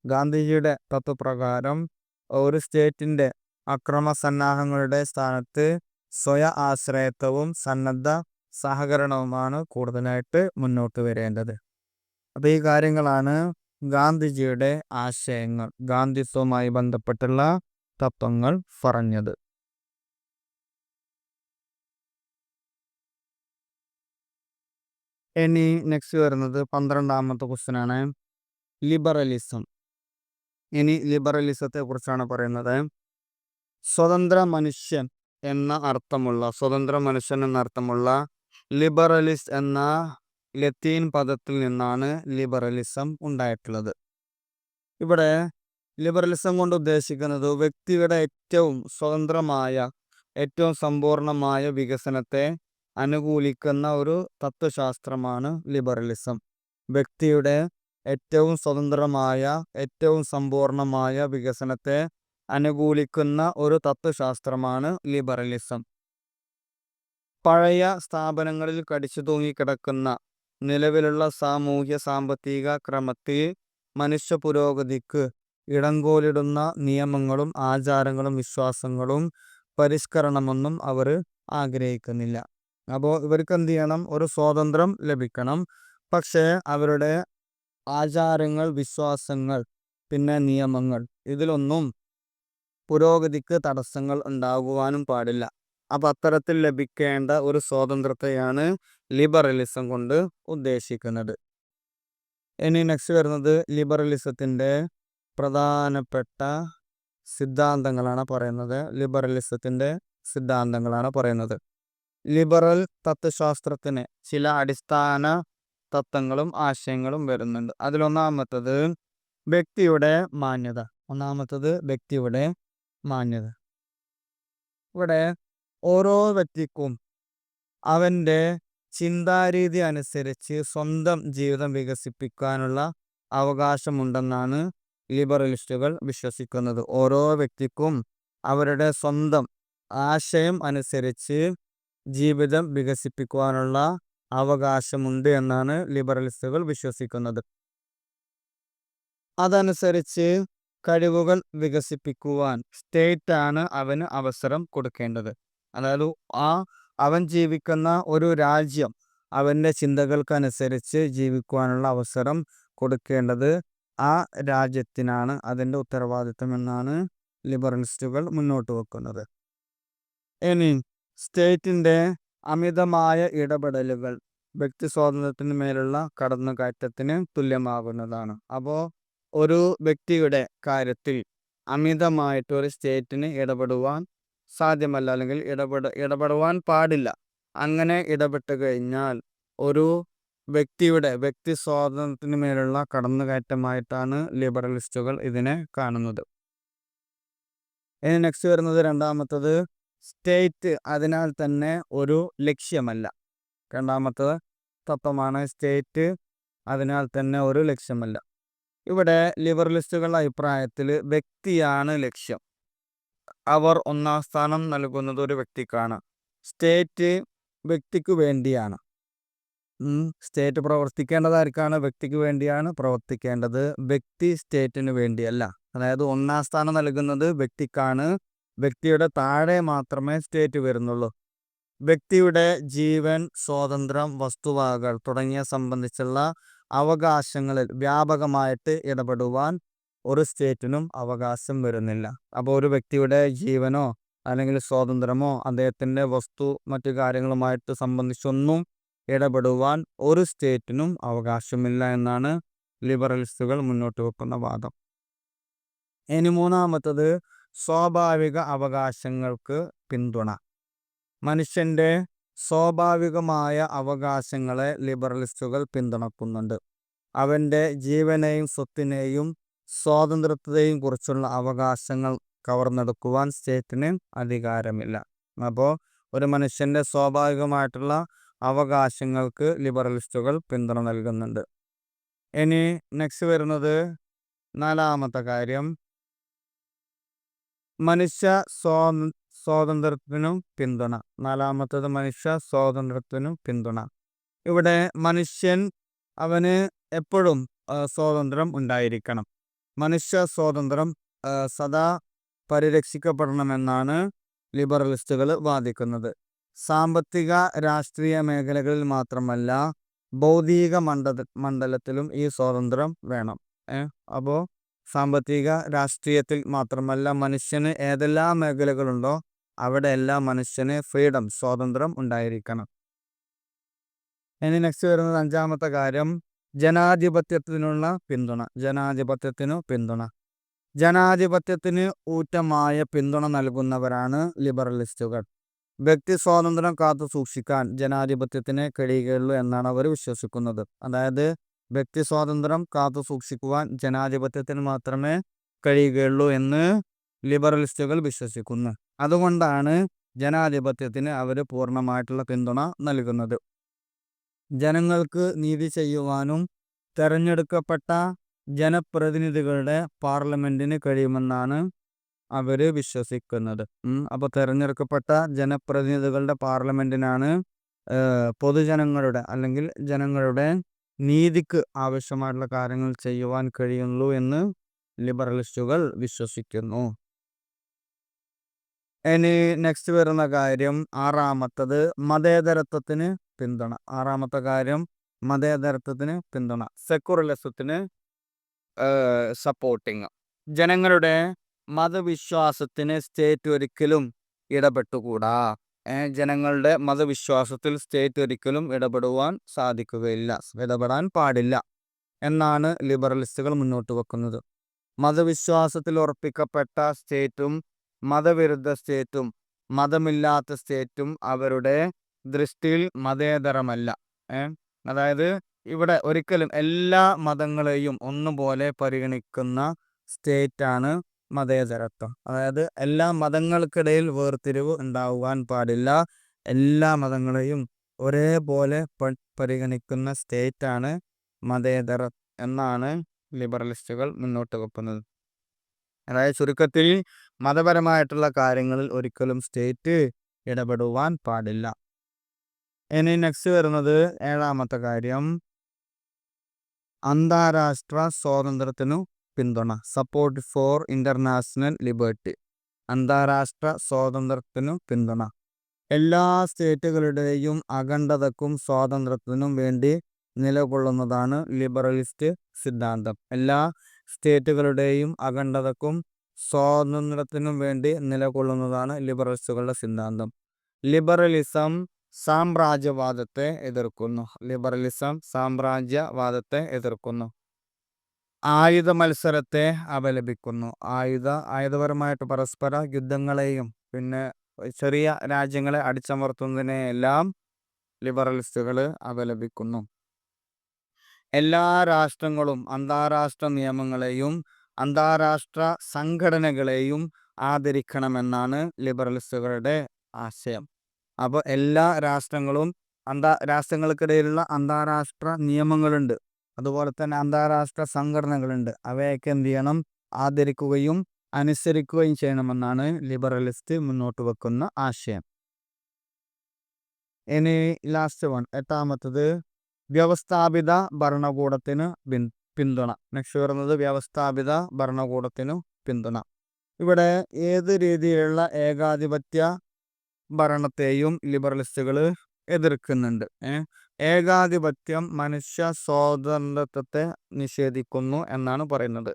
Speaker 1: ഗാന്ധിജിയുടെ തത്വപ്രകാരം ഒരു സ്റ്റേറ്റിൻ്റെ അക്രമ സന്നാഹങ്ങളുടെ സ്ഥാനത്ത് സ്വയ ആശ്രയത്വവും സന്നദ്ധ സഹകരണവുമാണ് കൂടുതലായിട്ട് മുന്നോട്ട് വരേണ്ടത്. അപ്പോൾ ഈ കാര്യങ്ങളാണ് ഗാന്ധിജിയുടെ ആശയങ്ങൾ, ഗാന്ധിത്വവുമായി ബന്ധപ്പെട്ടുള്ള തത്വങ്ങൾ പറഞ്ഞത്. ഇനി നെക്സ്റ്റ് വരുന്നത് 12ാമത്തെ ക്വസ്റ്റ്യനാണ് ലിബറലിസം. ഇനി ലിബറലിസത്തെ കുറിച്ചാണ് പറയുന്നത്. സ്വതന്ത്ര മനുഷ്യൻ എന്ന അർത്ഥമുള്ള ലിബറലിസ്റ്റ് എന്ന ലത്തീൻ പദത്തിൽ നിന്നാണ് ലിബറലിസം ഉണ്ടായിട്ടുള്ളത്. ഇവിടെ ലിബറലിസം കൊണ്ട് ഉദ്ദേശിക്കുന്നത് വ്യക്തിയുടെ ഏറ്റവും സ്വതന്ത്രമായ, ഏറ്റവും സമ്പൂർണമായ വികസനത്തെ അനുകൂലിക്കുന്ന ഒരു തത്വശാസ്ത്രമാണ് ലിബറലിസം. വ്യക്തിയുടെ ഏറ്റവും സ്വതന്ത്രമായ, ഏറ്റവും സമ്പൂർണമായ വികസനത്തെ അനുകൂലിക്കുന്ന ഒരു തത്വശാസ്ത്രമാണ് ലിബറലിസം. പഴയ സ്ഥാപനങ്ങളിൽ കടിച്ചു തൂങ്ങിക്കിടക്കുന്ന നിലവിലുള്ള സാമൂഹ്യ സാമ്പത്തിക ക്രമത്തിൽ മനുഷ്യ പുരോഗതിക്ക് ഇടങ്കോലിടുന്ന നിയമങ്ങളും ആചാരങ്ങളും വിശ്വാസങ്ങളും പരിഷ്കരണമൊന്നും അവർ ആഗ്രഹിക്കുന്നില്ല. അപ്പോൾ ഇവർക്ക് എന്ത് ചെയ്യണം? ഒരു സ്വാതന്ത്ര്യം ലഭിക്കണം. പക്ഷേ അവരുടെ ആചാരങ്ങൾ, വിശ്വാസങ്ങൾ, പിന്നെ നിയമങ്ങൾ, ഇതിലൊന്നും പുരോഗതിക്ക് തടസ്സങ്ങൾ ഉണ്ടാകുവാനും പാടില്ല. അപ്പം അത്തരത്തിൽ ലഭിക്കേണ്ട ഒരു സ്വാതന്ത്ര്യത്തെയാണ് ലിബറലിസം കൊണ്ട് ഉദ്ദേശിക്കുന്നത്. ഇനി നെക്സ്റ്റ് വരുന്നത് ലിബറലിസത്തിൻ്റെ പ്രധാനപ്പെട്ട സിദ്ധാന്തങ്ങളാണ് പറയുന്നത്. ലിബറൽ തത്വശാസ്ത്രത്തിന് ചില അടിസ്ഥാന തത്വങ്ങളും ആശയങ്ങളും വരുന്നുണ്ട്. അതിലൊന്നാമത്തത് വ്യക്തിയുടെ മാന്യത. ഇവിടെ ഓരോ വ്യക്തിക്കും അവൻ്റെ ചിന്താരീതി അനുസരിച്ച് സ്വന്തം ജീവിതം വികസിപ്പിക്കാനുള്ള അവകാശമുണ്ടെന്നാണ് ലിബറലിസ്റ്റുകൾ വിശ്വസിക്കുന്നത്. ഓരോ വ്യക്തിക്കും അവരുടെ സ്വന്തം ആശയം അനുസരിച്ച് ജീവിതം വികസിപ്പിക്കുവാനുള്ള അവകാശമുണ്ട് എന്നാണ് ലിബറലിസ്റ്റുകൾ വിശ്വസിക്കുന്നത്. അതനുസരിച്ച് കഴിവുകൾ വികസിപ്പിക്കുവാൻ സ്റ്റേറ്റാണ് അവന് അവസരം കൊടുക്കേണ്ടത്. അതായത് അവൻ ജീവിക്കുന്ന ഒരു രാജ്യം അവൻ്റെ ചിന്തകൾക്കനുസരിച്ച് ജീവിക്കുവാനുള്ള അവസരം കൊടുക്കേണ്ടത് ആ രാജ്യത്തിനാണ്, അതിൻ്റെ ഉത്തരവാദിത്തം എന്നാണ് ലിബറലിസ്റ്റുകൾ മുന്നോട്ട് വെക്കുന്നത്. ഇനി സ്റ്റേറ്റിൻ്റെ അമിതമായ ഇടപെടലുകൾ വ്യക്തി സ്വാതന്ത്ര്യത്തിന് മേലുള്ള കടന്നുകയറ്റത്തിന് തുല്യമാകുന്നതാണ്. അപ്പോൾ ഒരു വ്യക്തിയുടെ കാര്യത്തിൽ അമിതമായിട്ട് ഒരു സ്റ്റേറ്റിന് ഇടപെടുവാൻ സാധ്യമല്ല, അല്ലെങ്കിൽ ഇടപെടുവാൻ പാടില്ല. അങ്ങനെ ഇടപെട്ട് കഴിഞ്ഞാൽ ഒരു വ്യക്തി സ്വാതന്ത്ര്യത്തിന് മേലുള്ള കടന്നുകയറ്റമായിട്ടാണ് ലിബറലിസ്റ്റുകൾ ഇതിനെ കാണുന്നത്. ഇനി നെക്സ്റ്റ് വരുന്നത് രണ്ടാമത്തത്, സ്റ്റേറ്റ് അതിനാൽ തന്നെ ഒരു ലക്ഷ്യമല്ല. രണ്ടാമത്തെ തത്വമാണ് സ്റ്റേറ്റ് അതിനാൽ തന്നെ ഒരു ലക്ഷ്യമല്ല. ഇവിടെ ലിബറലിസ്റ്റുകളുടെ അഭിപ്രായത്തിൽ വ്യക്തിയാണ് ലക്ഷ്യം. അവർ ഒന്നാം സ്ഥാനം നൽകുന്നത് ഒരു വ്യക്തിക്കാണ്. സ്റ്റേറ്റ് വ്യക്തിക്ക് വേണ്ടിയാണ്. സ്റ്റേറ്റ് പ്രവർത്തിക്കേണ്ടതായിരിക്കാണ്, വ്യക്തിക്ക് വേണ്ടിയാണ് പ്രവർത്തിക്കേണ്ടത്. വ്യക്തി സ്റ്റേറ്റിന് വേണ്ടിയല്ല. അതായത് ഒന്നാം സ്ഥാനം നൽകുന്നത് വ്യക്തിക്കാണ്. വ്യക്തിയുടെ താഴെ മാത്രമേ സ്റ്റേറ്റ് വരുന്നുള്ളൂ. വ്യക്തിയുടെ ജീവൻ, സ്വാതന്ത്ര്യം, വസ്തുവകകൾ തുടങ്ങിയ സംബന്ധിച്ചുള്ള അവകാശങ്ങളിൽ വ്യാപകമായിട്ട് ഇടപെടുവാൻ ഒരു സ്റ്റേറ്റിനും അവകാശം വരുന്നില്ല. അപ്പോൾ ഒരു വ്യക്തിയുടെ ജീവനോ അല്ലെങ്കിൽ സ്വാതന്ത്ര്യമോ അദ്ദേഹത്തിൻ്റെ മറ്റു കാര്യങ്ങളുമായിട്ട് സംബന്ധിച്ചൊന്നും ഇടപെടുവാൻ ഒരു സ്റ്റേറ്റിനും അവകാശമില്ല എന്നാണ് ലിബറലിസ്റ്റുകൾ മുന്നോട്ട് വെക്കുന്ന വാദം. ഇനി മൂന്നാമത്തത്, സ്വാഭാവിക അവകാശങ്ങൾക്ക് പിന്തുണ. മനുഷ്യൻ്റെ സ്വാഭാവികമായ അവകാശങ്ങളെ ലിബറലിസ്റ്റുകൾ പിന്തുണക്കുന്നുണ്ട്. അവൻ്റെ ജീവനെയും സ്വത്തിനെയും സ്വാതന്ത്ര്യത്തെയും കുറിച്ചുള്ള അവകാശങ്ങൾ കവർന്നെടുക്കുവാൻ സ്റ്റേറ്റിന് അധികാരമില്ല. അപ്പോൾ ഒരു മനുഷ്യൻ്റെ സ്വാഭാവികമായിട്ടുള്ള അവകാശങ്ങൾക്ക് ലിബറലിസ്റ്റുകൾ പിന്തുണ നൽകുന്നുണ്ട്. ഇനി നെക്സ്റ്റ് വരുന്നത് നാലാമത്തെ കാര്യം, മനുഷ്യ സ്വാതന്ത്ര്യത്തിനും പിന്തുണ. നാലാമത്തത് മനുഷ്യ സ്വാതന്ത്ര്യത്തിനും പിന്തുണ. ഇവിടെ മനുഷ്യൻ അവന് എപ്പോഴും സ്വാതന്ത്ര്യം ഉണ്ടായിരിക്കണം. മനുഷ്യ സ്വാതന്ത്ര്യം സദാ പരിരക്ഷിക്കപ്പെടണമെന്നാണ് ലിബറലിസ്റ്റുകൾ വാദിക്കുന്നത്. സാമ്പത്തിക രാഷ്ട്രീയ മേഖലകളിൽ മാത്രമല്ല, ഭൗതിക മണ്ഡലത്തിലും ഈ സ്വാതന്ത്ര്യം വേണം. അപ്പോൾ സാമ്പത്തിക രാഷ്ട്രീയത്തിൽ മാത്രമല്ല, മനുഷ്യന് ഏതെല്ലാം മേഖലകളുണ്ടോ അവിടെ എല്ലാം മനുഷ്യന് ഫ്രീഡം, സ്വാതന്ത്ര്യം ഉണ്ടായിരിക്കണം. ഇനി നെക്സ്റ്റ് വരുന്നത് അഞ്ചാമത്തെ കാര്യം, ജനാധിപത്യത്തിനുള്ള പിന്തുണ. ജനാധിപത്യത്തിന് ഊറ്റമായ പിന്തുണ നൽകുന്നവരാണ് ലിബറലിസ്റ്റുകൾ. വ്യക്തി സ്വാതന്ത്ര്യം കാത്തു സൂക്ഷിക്കാൻ ജനാധിപത്യത്തിന് കഴിയുകയുള്ളൂ എന്നാണ് അവർ വിശ്വസിക്കുന്നത്. അതായത് വ്യക്തി സ്വാതന്ത്ര്യം കാത്തു സൂക്ഷിക്കുവാൻ ജനാധിപത്യത്തിന് മാത്രമേ കഴിയുകയുള്ളൂ എന്ന് ലിബറലിസ്റ്റുകൾ വിശ്വസിക്കുന്നു. അതുകൊണ്ടാണ് ജനാധിപത്യത്തിന് അവർ പൂർണ്ണമായിട്ടുള്ള പിന്തുണ നൽകുന്നത്. ജനങ്ങൾക്ക് നീതി ചെയ്യുവാനും തെരഞ്ഞെടുക്കപ്പെട്ട ജനപ്രതിനിധികളുടെ പാർലമെന്റിന് കഴിയുമെന്നാണ് അവർ വിശ്വസിക്കുന്നത്. അപ്പോൾ തെരഞ്ഞെടുക്കപ്പെട്ട ജനപ്രതിനിധികളുടെ പാർലമെന്റിനാണ് പൊതുജനങ്ങളുടെ അല്ലെങ്കിൽ ജനങ്ങളുടെ നീതിക്ക് ആവശ്യമായിട്ടുള്ള കാര്യങ്ങൾ ചെയ്യുവാൻ കഴിയുള്ളൂ എന്ന് ലിബറലിസ്റ്റുകൾ വിശ്വസിക്കുന്നു. ഇനി നെക്സ്റ്റ് വരുന്ന കാര്യം ആറാമത്തത്, മതേതരത്വത്തിന് പിന്തുണ. പിന്തുണ, സെക്കുലറിസത്തിന് സപ്പോർട്ടിങ്. ജനങ്ങളുടെ മതവിശ്വാസത്തിന് സ്റ്റേറ്റ് ഒരിക്കലും ഇടപെട്ടുകൂടാ. ജനങ്ങളുടെ മതവിശ്വാസത്തിൽ സ്റ്റേറ്റ് ഒരിക്കലും ഇടപെടാൻ പാടില്ല എന്നാണ് ലിബറലിസ്റ്റുകൾ മുന്നോട്ട് വെക്കുന്നത്. മതവിശ്വാസത്തിൽ ഉറപ്പിക്കപ്പെട്ട സ്റ്റേറ്റും മതവിരുദ്ധ സ്റ്റേറ്റും മതമില്ലാത്ത സ്റ്റേറ്റും അവരുടെ ദൃഷ്ടിയിൽ മതേതരമല്ല. അതായത് ഇവിടെ ഒരിക്കലും എല്ലാ മതങ്ങളെയും ഒന്നുപോലെ പരിഗണിക്കുന്ന സ്റ്റേറ്റാണ് മതേതരത്വം. അതായത് എല്ലാ മതങ്ങൾക്കിടയിൽ വേർതിരിവ് ഉണ്ടാകുവാൻ പാടില്ല. എല്ലാ മതങ്ങളെയും ഒരേപോലെ പരിഗണിക്കുന്ന സ്റ്റേറ്റാണ് മതേതര എന്നാണ് ലിബറലിസ്റ്റുകൾ മുന്നോട്ട് വെക്കുന്നത്. അതായത് ചുരുക്കത്തിൽ മതപരമായിട്ടുള്ള കാര്യങ്ങളിൽ ഒരിക്കലും സ്റ്റേറ്റ് ഇടപെടുവാൻ പാടില്ല. ഇനി നെക്സ്റ്റ് വരുന്നത് 7ാമത്തെ കാര്യം, അന്താരാഷ്ട്ര സ്വാതന്ത്ര്യത്തിനു പിന്തുണ. Support for international liberty. അന്താരാഷ്ട്ര സ്വാതന്ത്ര്യത്തിനു പിന്തുണ. എല്ലാ സ്റ്റേറ്റുകളുടെയും അഖണ്ഡതക്കും സ്വാതന്ത്ര്യത്തിനും വേണ്ടി നിലകൊള്ളുന്നതാണ് ലിബറലിസ്റ്റ് സിദ്ധാന്തം. എല്ലാ സ്റ്റേറ്റുകളുടെയും അഖണ്ഡതക്കും സ്വാതന്ത്ര്യത്തിനും വേണ്ടി നിലകൊള്ളുന്നതാണ് ലിബറലിസ്റ്റുകളുടെ സിദ്ധാന്തം. ലിബറലിസം സാമ്രാജ്യവാദത്തെ എതിർക്കുന്നു. ലിബറലിസം സാമ്രാജ്യവാദത്തെ എതിർക്കുന്നു. ആയുധ മത്സരത്തെ അപലപിക്കുന്നു. ആയുധപരമായിട്ട് പരസ്പര യുദ്ധങ്ങളെയും പിന്നെ ചെറിയ രാജ്യങ്ങളെ അടിച്ചമർത്തുന്നതിനെയെല്ലാം ലിബറലിസ്റ്റുകൾ അപലപിക്കുന്നു. എല്ലാ രാഷ്ട്രങ്ങളും അന്താരാഷ്ട്ര നിയമങ്ങളെയും അന്താരാഷ്ട്ര സംഘടനകളെയും ആദരിക്കണമെന്നാണ് ലിബറലിസ്റ്റുകളുടെ ആശയം. അപ്പോൾ എല്ലാ രാഷ്ട്രങ്ങളും രാഷ്ട്രങ്ങൾക്കിടയിലുള്ള അന്താരാഷ്ട്ര നിയമങ്ങളുണ്ട്, അതുപോലെ തന്നെ അന്താരാഷ്ട്ര സംഘടനകളുണ്ട്. അവയൊക്കെ എന്ത് ചെയ്യണം? ആദരിക്കുകയും അനുസരിക്കുകയും ചെയ്യണമെന്നാണ് ലിബറലിസ്റ്റ് മുന്നോട്ട് വെക്കുന്ന ആശയം. ഇനി ലാസ്റ്റ് 8ാമത്തത്, വ്യവസ്ഥാപിത ഭരണകൂടത്തിന് പിന്തുണ. നെക്സ്റ്റ് വരുന്നത് വ്യവസ്ഥാപിത ഭരണകൂടത്തിനു പിന്തുണ. ഇവിടെ ഏത് രീതിയിലുള്ള ഏകാധിപത്യ ഭരണത്തെയും ലിബറലിസ്റ്റുകൾ എതിർക്കുന്നുണ്ട്. ഏകാധിപത്യം മനുഷ്യ സ്വാതന്ത്ര്യത്തെ നിഷേധിക്കുന്നു എന്നാണ് പറയുന്നത്.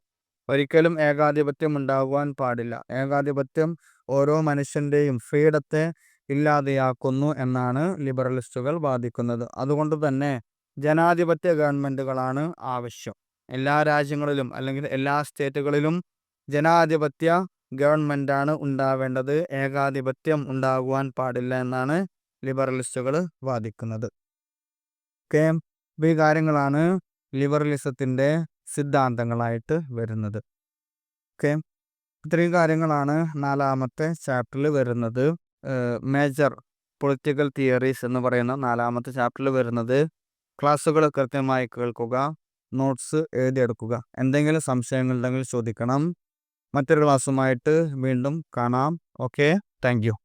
Speaker 1: ഒരിക്കലും ഏകാധിപത്യം ഉണ്ടാകുവാൻ പാടില്ല. ഏകാധിപത്യം ഓരോ മനുഷ്യൻ്റെയും ഫ്രീഡത്തെ ഇല്ലാതെയാക്കുന്നു എന്നാണ് ലിബറലിസ്റ്റുകൾ വാദിക്കുന്നത്. അതുകൊണ്ട് തന്നെ ജനാധിപത്യ ഗവൺമെൻറ്റുകളാണ് ആവശ്യം. എല്ലാ രാജ്യങ്ങളിലും അല്ലെങ്കിൽ എല്ലാ സ്റ്റേറ്റുകളിലും ജനാധിപത്യ ഗവൺമെൻറ്റാണ് ഉണ്ടാവേണ്ടത്. ഏകാധിപത്യം ഉണ്ടാകുവാൻ പാടില്ല എന്നാണ് ലിബറലിസ്റ്റുകൾ വാദിക്കുന്നത്. ഓക്കെ, ഈ കാര്യങ്ങളാണ് ലിബറലിസത്തിൻ്റെ സിദ്ധാന്തങ്ങളായിട്ട് വരുന്നത്. ഓക്കെ, ഇത്രയും കാര്യങ്ങളാണ് 4ാമത്തെ ചാപ്റ്ററിൽ വരുന്നത്. മേജർ പൊളിറ്റിക്കൽ തിയറീസ് എന്ന് പറയുന്ന 4ാമത്തെ ചാപ്റ്ററിൽ വരുന്നത്. ക്ലാസ്സുകൾ കൃത്യമായി കേൾക്കുക, നോട്ട്സ് എഴുതിയെടുക്കുക. എന്തെങ്കിലും സംശയങ്ങളുണ്ടെങ്കിൽ ചോദിക്കണം. മറ്റൊരു ക്ലാസ്സുമായിട്ട് വീണ്ടും കാണാം. Okay, thank you.